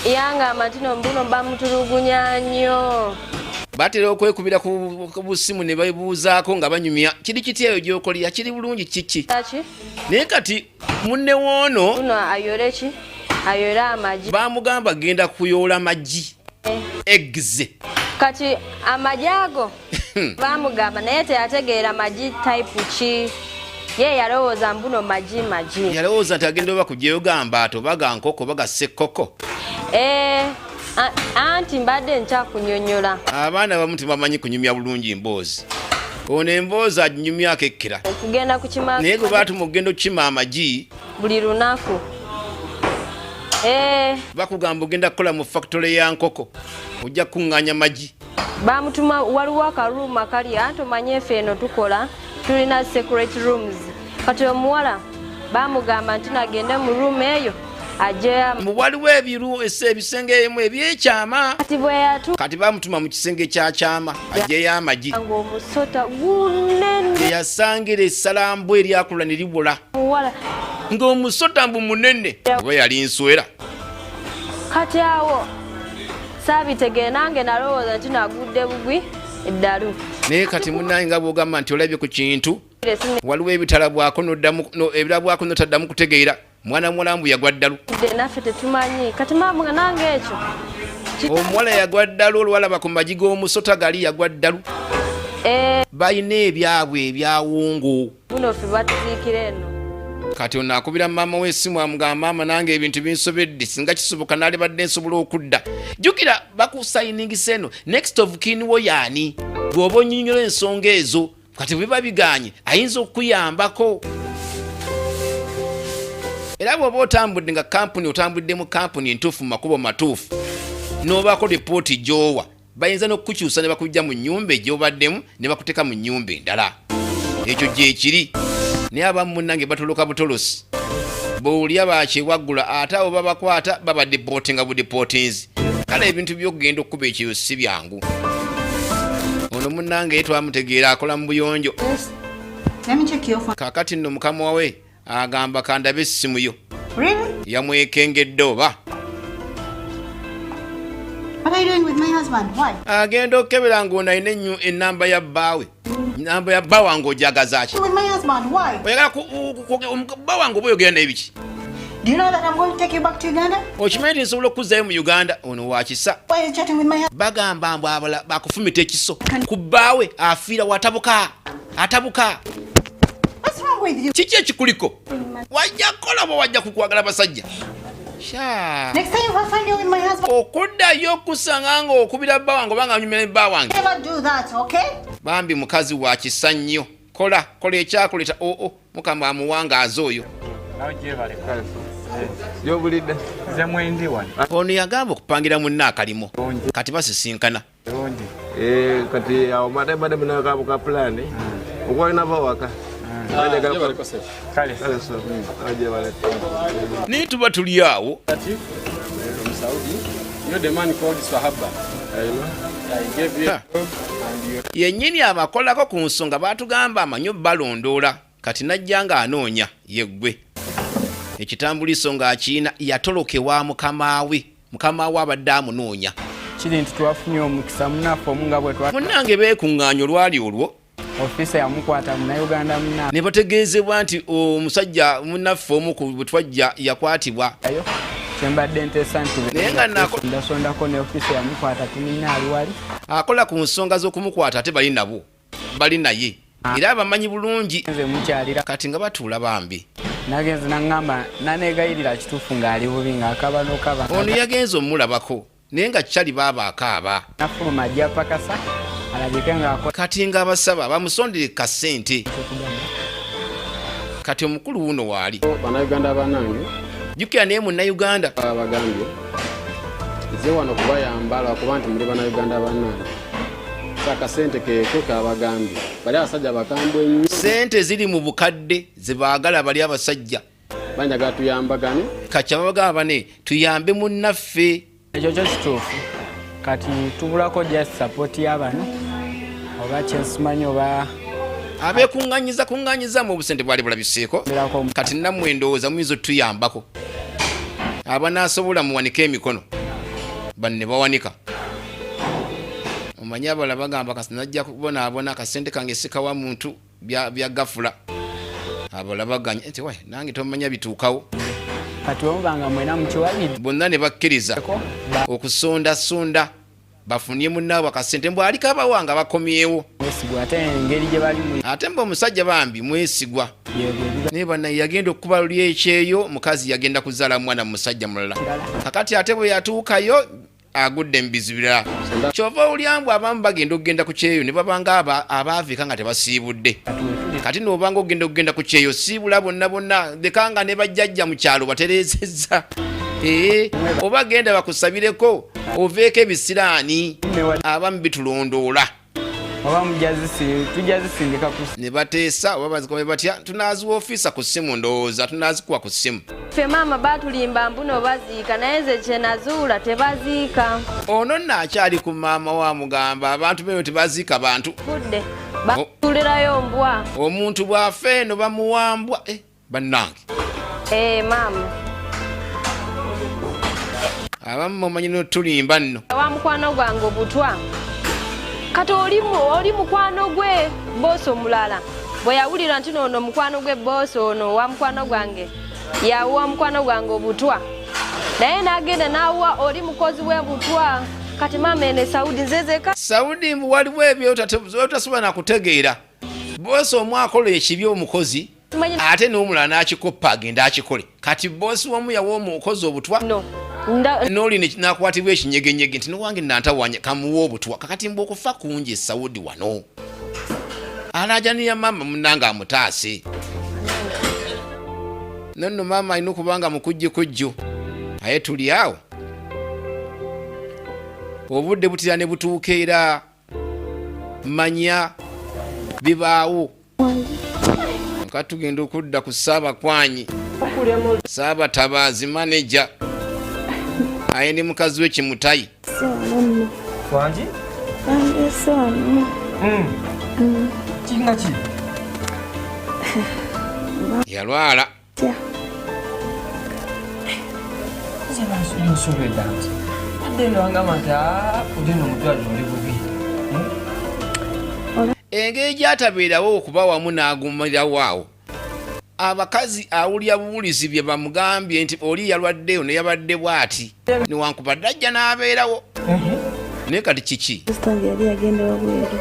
yanga matino mbuno bamutulugunya nnyo batera okwekubira ku busimu ne babuuzaako nga banyumya kiri kiti eyo gy'okolera kiri bulungi kiki naye kati munne woono ayole amagi bamugamba genda kuyoola magi egze kati amagi ago bamugamba naye teyategeera magi type ki ye yalowooza mbuno magi yalowooza nti agenda oba kugyeyo gamba ati oba ga nkoko oba ga ssekkoko anti mbadde nkyakunyonyola abaana bamu tebamanyi kunyumya bulungi mboozi ono emboozi aginyumyako ekkira okugenda kukima naye gwe baatuma okugenda okukima amagi buli lunaku bakugamba ogenda kukola mu factory ya nkoko ojja kukuŋŋaanya magi bamutuma waliwo akaruuma kali anti omanye efe eno tukola tulina secret rooms kati omuwala bamugamba nti nagende mu room eyo ajeyamu waliwo ebisenge emu ebyekyama kati bamutuma mu kisenge kyakyama ajeyo amagi ng'omusota gunene yasangira essalambu eryakula ne libula ng'omusota mbu munene oba yali nswera kati awo saabitegere nange nalowooza nti nagudde bugwi eddalu naye kati munaye nga bwogamba nti olabye ku kintu waliwo ebitalabwako ebirabwako notaddamu kutegeera mwana mulambu yagwa ddalu naffe tetumanyi kati maamu nga nange ekyo omuwala yagwa ddalu olwalaba ku magi g'omusota gali yagwa ddalu balina ebyabwe ebyawungu buno ffe batuziikira eno kati ono akubira maama w'essimu amugamba maama nange ebintu binsobedde singa kisoboka naalibadde nsobola okudda jjukira bakusayiningisa eno next of kin wo yaani bw'oba onyonnyola ensonga ezo kati biba biganye ayinza okukuyambako era bw'oba otambudde nga kampuni otambudde mu kampuni entuufu mu makubo matuufu n'obaako lipooti gy'owa bayinza n'okukukyusa ne bakujja mu nnyumba egy'obaddemu ne bakuteeka mu nnyumba endala ekyo gyekiri naye abamu munnange batoloka butolosi bw'olya bakyewaggula ate abo babakwata babadipootinga budipootinzi kale ebintu by'okugenda okukuba ekyeyo si byangu ono munnange twamutegeera akola mu buyonjo kakati nno mukama wawe agamba kandabe essimu yo yamwekengedde oba agenda okukebera ng'ono alina ennamba ya bbaawe namba ya bba wange ojagaza ki oyagala bba wange oba oyogera naye biki okimanyi nti nsobola okuzzayo mu Uganda ono wakisa bagamba mbu abala bakufumita ekiso ku bbaawe afiira atabuka kiki ekikuliko wajja kukola oba wajja kukwagala basajja okuddayo okusanga nga okubira bba wange oba nga anyumira bba wange bambi mukazi wa kisa nnyo kola ekyakuleta mukama amuwangaaza oyo ono yagamba okupangira munna akalimo kati basisinkana kati awo matebade munakabuka pulani okwalina bawaka naye tuba tuli awo yennyini abakolako ku nsonga batugamba amanyo balondoola kati najja nga anoonya yeggwe ekitambuliso ng'akiina yatolokewa mukama we abadde amunoonya kiri nti twafunye omukisa munaffe omu nga bwe munnange beekuŋŋaanya olwali olwo ofisa yamukwata munauganda munna ne bategeezebwa nti omusajja munnaffe omu ku bwe twajja yakwatibwa kyembadde nteesa nti naye nga ndasondako ne ofisa yamukwata tumina ali wali akola ku nsonga z'okumukwata ate bali nabo bali naye era abamanyi bulungi nze mukyalira kati nga batuula bambi nagenze naŋŋamba naneegayirira kituufu ng'ali bubi ng'akaba n'okaba ono yagenze omulabako naye nga kyali baaba akaaba nafuluma ajja pakasa alabike ng'akola kati ng'abasaba bamusondere kasente kati omukulu wuno waali bannayuganda bannange jjukira naye munnayuganda abagambye nze wano kubayamba lwakuba nti muli bannayuganda bannange akasente keko kabagambye bali abasajja bakambwe nnyo sente ziri mu bukadde zebaagala bali abasajja banyaga tuyambagane kati abagamba bane tuyambe munnaffe ekyo kyo kituufu kati tubulako just support y'abano oba kyensimanyi oba abeekuŋŋanyiza mu obusente bwali bulabiseeko kati nammwe ndowooza muyinza otuyambako abanaasobola muwanike emikono banne bawanika omanyi abala bagamba kasi najja kubonaabona akasente kange sikawa muntu bya gafula abala baganya nti we nange tomanya bituukawo kati omubanga mwena mukiwalidde bonna ne bakkiriza okusondasonda bafunye munnaabwe akasente mbw aliko abawanga bakomyewo mwesigwa ate engeri gye balimu ate mbe omusajja bambi mwesigwa naye bannaye yagenda okukuba luli ekyeyo mukazi yagenda kuzaala mwana mu musajja mulala kakati ate bwe yatuukayo agudde mubizu birala kyova olyambwe abamu bagenda okugenda ku kyeyo ne babanga abaaviika nga tebasiibudde kati noobanga okugenda ku kyeyo siibula bonna lekanga ne bajjajja mu kyalo batereezezza oba genda bakusabireko oveeko ebisiraani abamu bitulondoola oba tujja zisindika ku ne bateesa oba bazikobe batya tunaziwa ofisa ku ssimu ndowooza tunazikuwa ku ssimu. Ffe maama batulimba mbuno baziika naye nze kye nazuula tebaziika. Ono nno akyali ku maama wa mugamba abantu beyo tebaziika bantu. Budde batuulirayo mbwa. Omuntu bw'afa eno bamuwambwa bannange. Maama. Abamu mumanyi n'otulimba nno. Wa mukwano gwange obutwa. Kati oli mukwano gwe boosi omulala. Bwe yawulira nti noono mukwano gwe boosi ono wa mukwano gwange. Yawuwa mukwano gwange obutwa. Naye n'agenda n'awuwa oli mukozi w'ebutwa. Kati maama ene Saudi nzezeka. Saudi waliwo ebyo otasobola na kutegeera. Boosi omwakola ekibi omukozi. Ate n'omulala n'akikoppa agenda akikole. Kati boosi w'omu yawa omukozi obutwa. N'oli n'akwatibwa ekinyegenyege nti n'owange nantawanya kamuwa obutwa. Kakati mbu okufa kungi Saudi wano. Alaajaniya maama munnanga amutaase. Nonno maama alina okubanga mukujjukujju. Aye tuli awo. Obudde butira ne butuuka era manya bibaawo. Nka tugenda okudda ku Ssaabakwanyi. Ssaabatabaazi maneja. Aye ndi mukazi we Kimutayi. Wangi? Kinga ki? Yalwala. Engeri gy'atabeerawo okuba wamu n'agumirawo awo. Abakazi awulya buwulizi bye bamugambye nti oli yalwaddeyo ne yabadde bw'ati. Newankubadde ajja n'abeerawo. Naye kati kiki? Yali yagenda wabweru.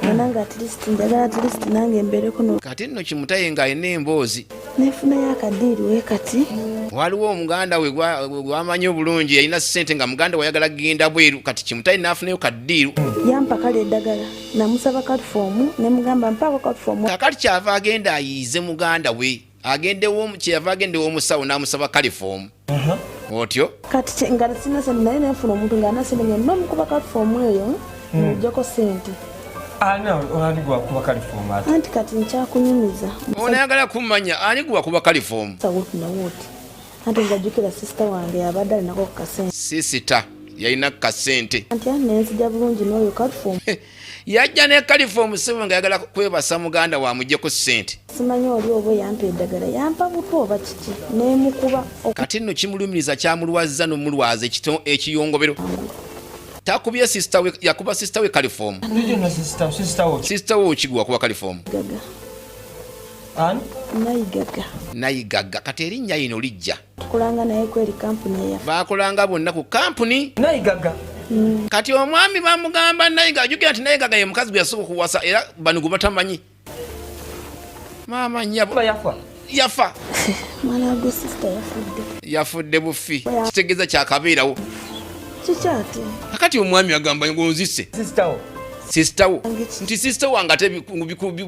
Nananga at least nange mbeereko no. Kati nno Kimutayi ng'alina emboozi. Nefunayo akadiiri we kati. Waliwo omuganda we gwamanyi obulungi yalina ssente nga muganda we ayagala kugenda bweru kati Kimutayi n'afunayo kaddiiru. Yampa kale eddagala namusaba katufoomu ne mugamba mpaako katufoomu. Kakati kyava agenda ayiize muganda we agendewo kyava agendewo omusawo n'amusaba kalifoomu. Otyo kati nga sina sente naye nefuna omuntu ng'anasente nomukuba katufoomu eyo mujjako ssente. Ani gwakuba kalifoomu ate? Anti kati nkyakunyumiza. Ono ayagala kumanya ani gwakuba kalifoomu. Sawuti na wuti. Anti ngajjukira sisita wange yabadde alinako ku kasente. Sisita yalina kasente. Anti nenzija bulungi n'oyo kalifoomu. Yajja ne kalifoomu ssebo nga yagala kwebasa muganda wa muggyeko ssente. Simanyi oli oba yampa eddagala yampa buto oba kiki neemukuba. Kati nno kimulumiriza kyamulwazizza n'omulwaza ekiyongobero. Takubye sisita we yakuba sisita we kalifoomu. Sisita we okigwa kuba kalifoomu. Nayigaga kati erinnya lino lijja. Tukulanga naye kweri kampuni ya. Baakolanga bonna ku kampuni. Nayigaga. Kati omwami bamugamba Nayigaga ajukira nti Nayigaga ye mukazi gwe yasooka okuwasa era bano gwe batamanyi. Maama nnyabo yafa. Mwana gwe sisita yafudde. Yafudde bufi. Kitegeeza kyakabeerawo. Kikyate. Kakati omwami agamba ngonzise. Sisita wo. Nti sisita wange ate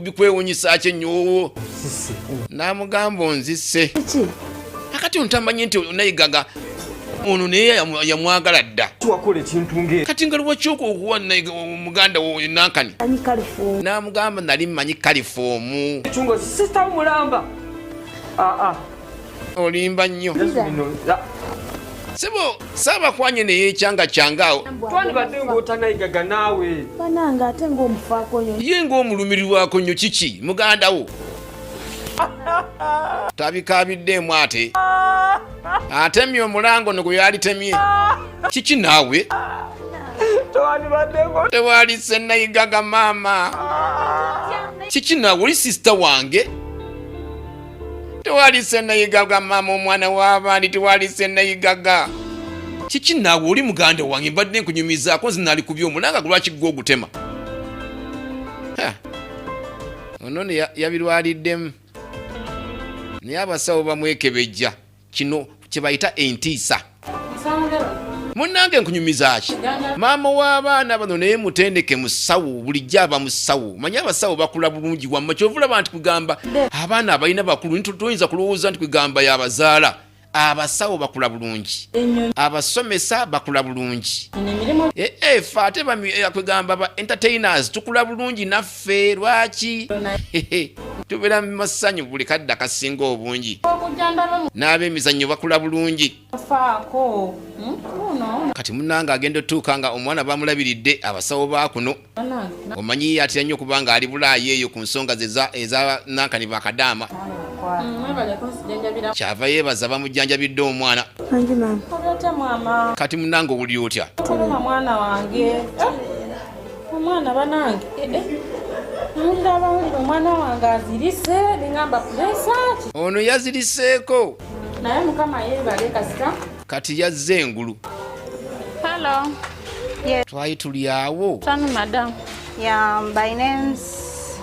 bikwewunyisa ki nnyo. N'amugamba onzise. Kakati ontamanyi nti Nayigaga ono naye yamwagala dda. Tuwakola ekintu ng'ekyo. Kati nga lwakyoka okuwa muganda wo Nankani. N'amugamba nali mmanyi kalifoomu. Chungo sisita mulamba. Olimba nnyo. Sebo Ssaabakwanyi ne yeekyanga kyangaawo. Twandibadde ng'otanayigaga naawe. Bananga ate ng'omufaako nnyo. Ye ng'omulumirirwako nnyo kiki muganda wo. Tabikaabiddeemu ate. Atemye omulango ne gwe yalitemye. Kiki naawe? Tewali Nayigaga maama. Kiki naawe oli sisita wange? Tewali Nayigaga maama omwana w'abaandi tewali Nayigaga. Kiki naawe oli muganda wange mbadde nkunyumizaako nze nalikubye omulanga lwaki gwe ogutema. Ono ne yabirwaliddemu. Naye abasawo bamwekebejja kino kye bayita entiisa. Munnange nkunyumiza ki? Maama w'abaana bano naye mutendeke musawo bulijjo aba musawo. Manyi abasawo bakula bulungi wamma kyovulaba nti kugamba abaana abalina bakulu toyinza kulowooza nti kugamba yabazaala. abasawo bakula bulungi, abasomesa bakula bulungi, fe ate kwegamba ba entertainers tukula bulungi naffe. Lwaki tubeera mu masanyu buli kadde akasinga obungi, n'ab'emizannyo bakula bulungi. Kati munnange agenda otuuka nga omwana bamulabiridde abasawo ba kuno, omanyi atera nnyo okuba nga ali bulaayi eyo ku nsonga eza nankani ba Kadaama. Kyava yeebaza bamujjanjabidde omwana. Kati munnange owuli otya? Mwana wange omwana banange nawulira abawulira omwana wange azirise bingamba pulesaki ono yaziriseeko naye mukama yeebale kasita kati yazze engulu. Hello. Yes. Twali tuli awo. Tell madam. Yeah, my name's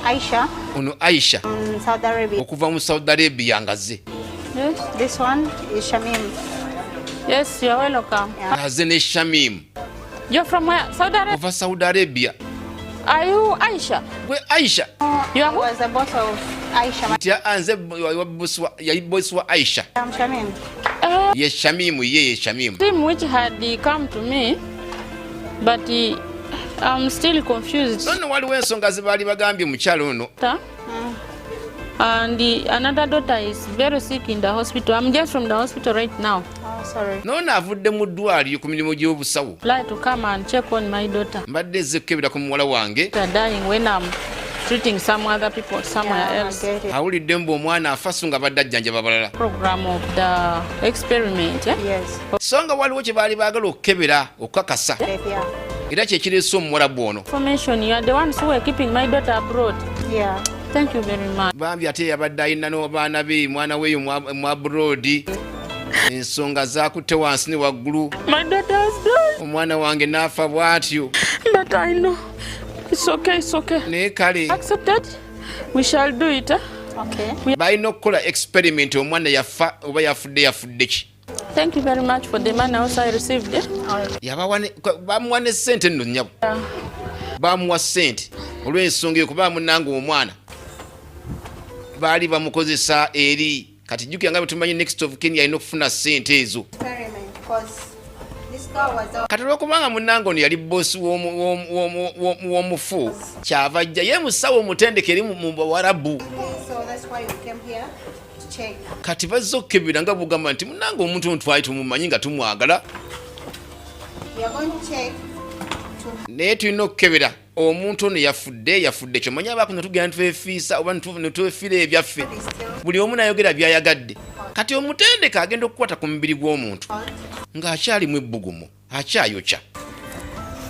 Aisha. Ono Aisha. Saudi Arabia. Okuva mu Saudi Arabia ngaze. Yes, this one is Shamim. Yes, you're welcome. Ngaze ne Shamim. You're from where? Saudi Arabia? Over Saudi Arabia. Are you Aisha? We Aisha. You was the boss of Aisha. Tia anze boss wa Aisha. I'm Shamim. Yes, Shamim, yeah, Shamim. Team which had come to me, but I'm still confused. No, waliwo ensonga zibaali bagambye mukyalo ono. And another daughter is very sick in the hospital. I'm just from the hospital right now. Oh, sorry. No, avudde mu ddwaliro ku mirimu gy'obusawo. Like to come and check on my daughter. Mbadde zekkebera ku muwala wange. They're dying when I'm treating some other people somewhere else. Awulidde mbu omwana afa nga badde ajjanjaba balala. Program of the experiment, yeah? Yes. So nga waliwo kye baali baagala okukebera okukakasa. Era kyekireese omuwala bw'ono. Information, you are the ones who are keeping my daughter abroad. Yeah. Thank you very much. Bambi ate yabadde ayina n'abaana be mwana weeyo mu abroad. Ensonga zaakutte wansi ne waggulu. My daughter has died. Omwana wange n'afa bw'atyo. But I know. It's okay, it's okay. Naye kale. Accepted? We shall do it, eh? Okay. Balina okukola experiment omwana yafa oba yafudde ki. Thank you very much for the money also I received. Bamuwa ne ssente nno nnyabo. Bamuwa ssente olw'ensonga eyo kuba munnange omwana baali bamukozesa eri kati jjukira nga bwe tumanyi next of kin yalina okufuna ssente ezo. Kati olw'okubanga munnange ono yali boosi w'omufu kyava ajja ye musawo omutendeke eri mu Bawarabu. Kati bazze okukebera nga bugamba nti munnange omuntu ono twali tumumanyi nga tumwagala. Naye tulina okukebera omuntu ono yafudde kyomanyi abaako netugenda netwefiisa oba netwefiira ebyaffe buli omu nayogera byayagadde. Kati omutendeke agenda okukwata ku mubiri gw'omuntu ng'akyalimu ebbugumu akyayokya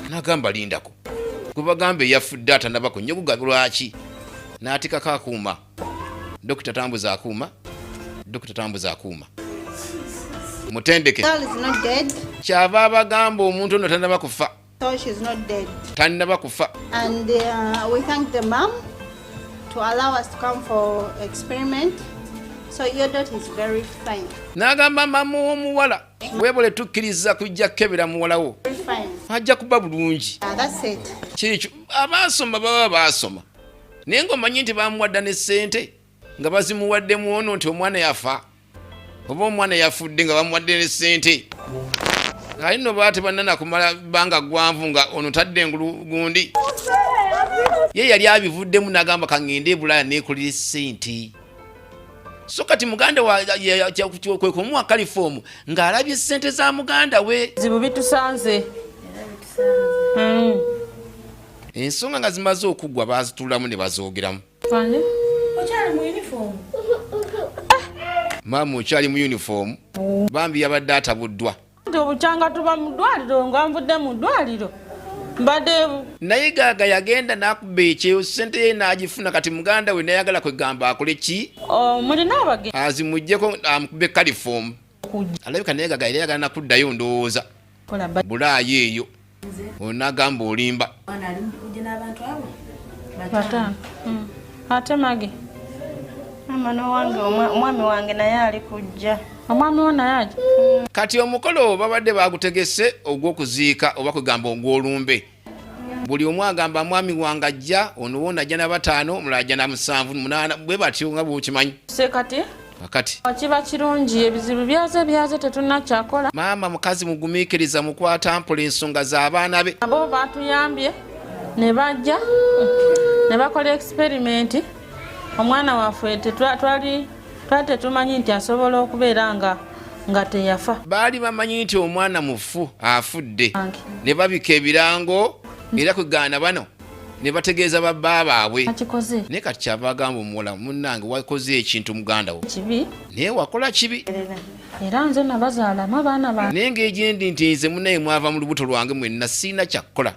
n'agamba lindako gwe bagamba eyafudde atanabako nnyo gugabe lwaki n'atikako akuuma. Dokita tambuza akuuma mutendeke kyava abagamba omuntu ono tanaba kufa. So she's not dead. Tanaba kufa. And we thank the mom to allow us to come for experiment. So your daughter is very fine. N'agamba mama w'omuwala weebole tukkiriza kujja kukebera muwalawo ajja kuba bulungi. That's it. Kikyo abaasoma baba baasoma naye ng'omanyi nti bamuwadda ne ssente nga bazimuwaddemu ono nti omwana yafa oba omwana yafudde nga bamuwadde ne ssente. Kali nno baate bannana kumala bbanga gwanvu nga ono tadde engulu gundi ye yali abivuddemu n'agamba kaŋŋende e Bulaaya neekolera ssente. So kati muganda kwe kumuwa kalifoomu ng'alabye ssente za muganda we. Zibu bitusanze. Ensonga nga zimaze okuggwa baazituulamu ne bazoogeramu. Okyali mu uniform? Maama okyali mu uniform. Bambi yabadde atabuddwa. Obukyanga tuba mu ddwaliro nga nvudde mu ddwaliro mbadde naye gaaga yagenda n'akuba ekyeyo ssente ye n'agifuna kati muganda we nayagala kwegamba akole ki mulina abagenzi azimuggyeko amukube kalifoomu alabika naye gaaga yali ayagala nakuddayo ndowooza Bulaaya eyo onagamba olimba ate mage mama wange omwami wange naye ali kujja. Omwami wo naye aja. Kati omukolo babadde bagutegese ogw'okuziika oba kugamba ogw'olumbe. Buli omu agamba mwami wange ajja ono wona ajja na 5 omulala ajja na 7 8 bwe batyo nga bw'okimanyi. Sekati kakati kiba kirungi ebizibu byaze tetunakyakola. maama mukazi mugumiikiriza mukwata mpola ensonga z'abaana be. Abo batuyambye ne bajja ne bakola experiment. Omwana waffe twali tetumanyi nti asobola okubeera nga teyafa. Baali bamanyi nti omwana mufu afudde ne babika ebirango era kugaana bano ne bategeeza babba baabwe. Naye kati kyava agamba omuwala munnange wakoze ekintu muganda wo naye wakola kibi era nze nabazaalamu abaana bange. naye ng'egyendi nti nze munnaye mwava mu lubuto lwange mwenna siina kyakkola.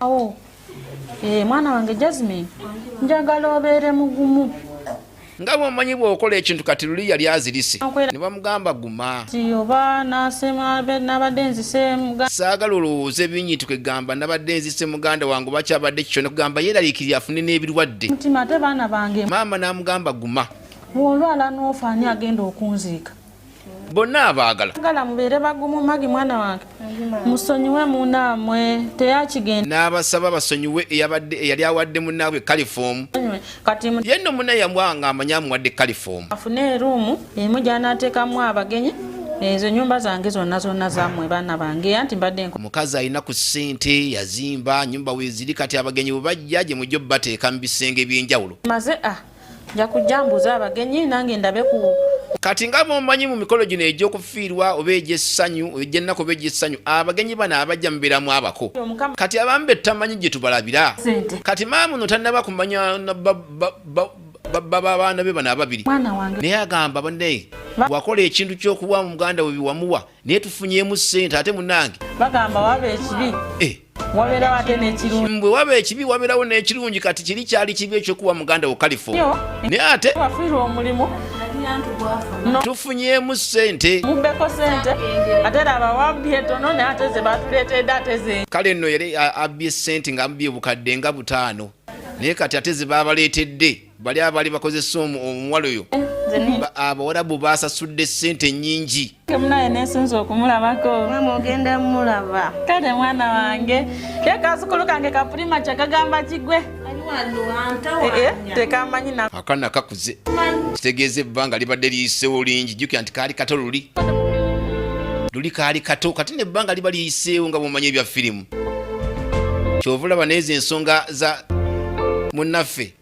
Mwana wange Jasmine njagala obeere mugumu. nga bwomanyi bw'okola ekintu kati luli yali azirise ne bamugamba guma oba nabadde nzise saagala olowooza ebinyiti kwegamba nabadde nzise muganda wange oba kyabadde kikyona kugamba yeeraliikirira afune n'ebirwadde. mutima ate baana bange maama n'amugamba guma bw'olwala n'ofaani agenda okunziika. bonna abaagala agala mubeere bagumu magi mwana wange musonyiwe munaamwe teyakigenda. n'abasaba basonyiwe eyali awadde munnaabwe kalifoomu yenno munnaye yamwanga amanyi amuwadde kalifoomu afune eruumu emu gy'anaateekamu abagenyi. Ezo nyumba zange zonna zammwe baana bange anti mbadde omukazi alina ku ssente yazimba nyumba weeziri kati abagenyi bwe bajja gye mujja bateeka mu bisenge by'enjawulo. maze nja kujja mbuuza abagenyi nange ndabe ku kati nga bomanyi mu mikolo gino egy'okufiirwa oba egy'essanyu egy'ennaku oba egy'essanyu abagenyi bano abajja mubeeramu abako kati abamu betamanyi gye tubalabira kati maamu no tannaba kumanya babaana be bano ababiri naye agamba bannaye wakola ekintu ky'okuwa mu muganda we biwamuwa naye tufunyemu ssente ate munnange bagamba waba ekibi wabeerawo ate n'ekirungi. Mbwe waba ekibi wabeerawo n'ekirungi kati kiri kyali kibi ekyokuwa muganda wo kalifoomu naye ate wafiirwa omulimu tufunyemu ssente mubbeko ssente ate laba wabbye tono naye ate ze batuleetedde ate ze kale nno yali abbye ssente nga amubbye bukadde nga 5 naye kati ate ze baabaleetedde bali abaali bakozesa omuwala oyo abawarabu baasasudde ssente nnyingi. munaye nesinza okumulabako mama ogenda mulaba kale mwana wange tekasukulu kange kapulima kyakagamba kigwe tekamanyi akana kakuze kitegeeza ebbanga libadde liyiseewo lingi jjukira nti kaali kato luli kaali kato kati nebbanga liba liyiseewo nga bwomanyi ebya firimu kyova olaba neezo ensonga za munnaffe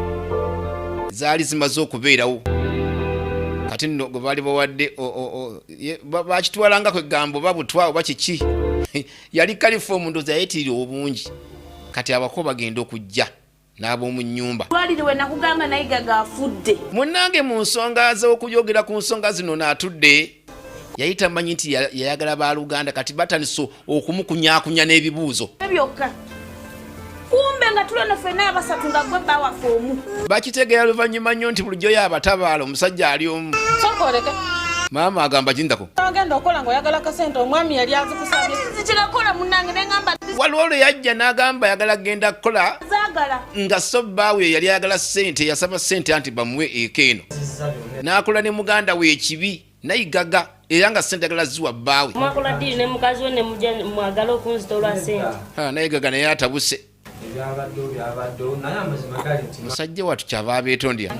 zaali zimaze okubeerawo kati nno gwe baali bawadde bakitwalanga kwegamba oba butwa oba kiki yali kalifoomu ndoozi ayetirira obungi kati abako bagenda okujja n'ab'omu nnyumba twaliriwe nakugamba naye gaga afudde munnange mu nsonga z'okuyogera ku nsonga zino n'atudde yali tamanyi nti yayagala baaluganda kati batandise okumukunyaakunya n'ebibuuzo byokka kumbe nga tuleno ffenna abasatu nga gwe bba waffe omu bakitegeera luvannyuma nnyo nti bulijjo yabatabaala omusajja ali omu sokoleke maama agamba gindako agenda okola ng'oyagala kasente omwami yali azikusabye zikirakola munnange neŋŋamba waliwo olwo yajja n'agamba ayagala kgenda kukola zaagala nga so bbaawe yali ayagala ssente yasaba ssente anti bamuwe eka eno n'akola ne muganda we ekibi nayigaga era nga ssente agala ziwa bbaawe mwakola ddiiri ne mukazi we ne mwagala okunzita olwa ssente nayigaga naye atabuse musajja watu kyava abeetondera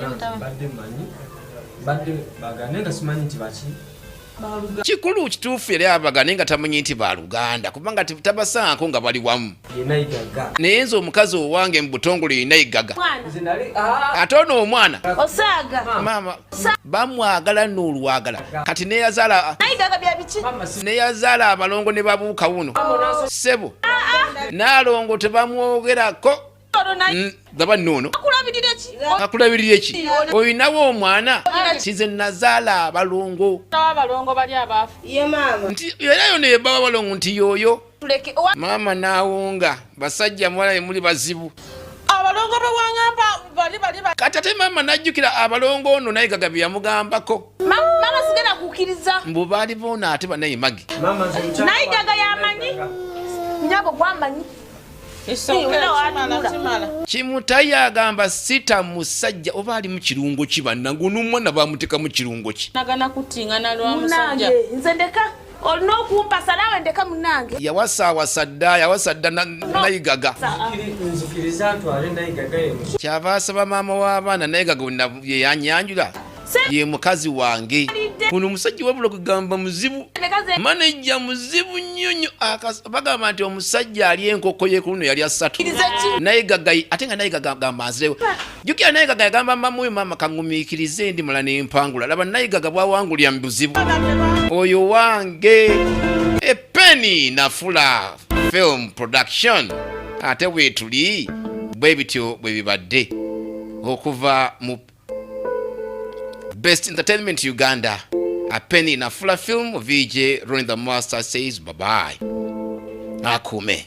kikulu kituufu yali abagane nga tamanyi nti baluganda kubanga tabasaako nga bali wamu naye nze omukazi owange mu butongole yenayigaga ate ono omwana osaaga maama bamwagala n'olwagala kati neyazaala abalongo ne babuuka wuno ssebo n'alongo tebamwogerako gaba nnono akulabirira eki oyinawo omwana kize nazaala abalongo nti era yo neyebawa balongo nti yoyo maama n'awonga basajja muwala emuli bazibu abalongo bewaŋamba kati ate maama n'ajjukira abalongo ono naye gaga bye yamugambako mama sigenda kukkiriza mbu baali boona ate banaye magi naye gaga yamanyi nyago gwamanyi kimutaye agamba sita musajja oba ali mu kirungo ki bannange n'omwana bamuteka mu kirungo ki nagana kutingana lwa musajja nze ndeka olina okumpasa naawe ndeka munnange yawasa dda nayigaga kyava asaba maama w'abaana nayigaga yeyanyanjula ye mukazi wange kuno musajja wabula kugamba muzibu manager muzibu nnyo bagamba nti omusajja ali enkoko ye kuno yali asatu naye gagai ate nga naye gagamba azirewo jukira naye gagai agamba mamuyo mama kangumiikirize ndi mala n'empangula laba naye gaga bwawangulya mu buzibu oyo wange Penny Nafula film production ate wetuli bwe bityo bwe bibadde okuva mu Best Entertainment Uganda. A Penny Nafula film. VJ Ronnie the Master says bye bye. Akume.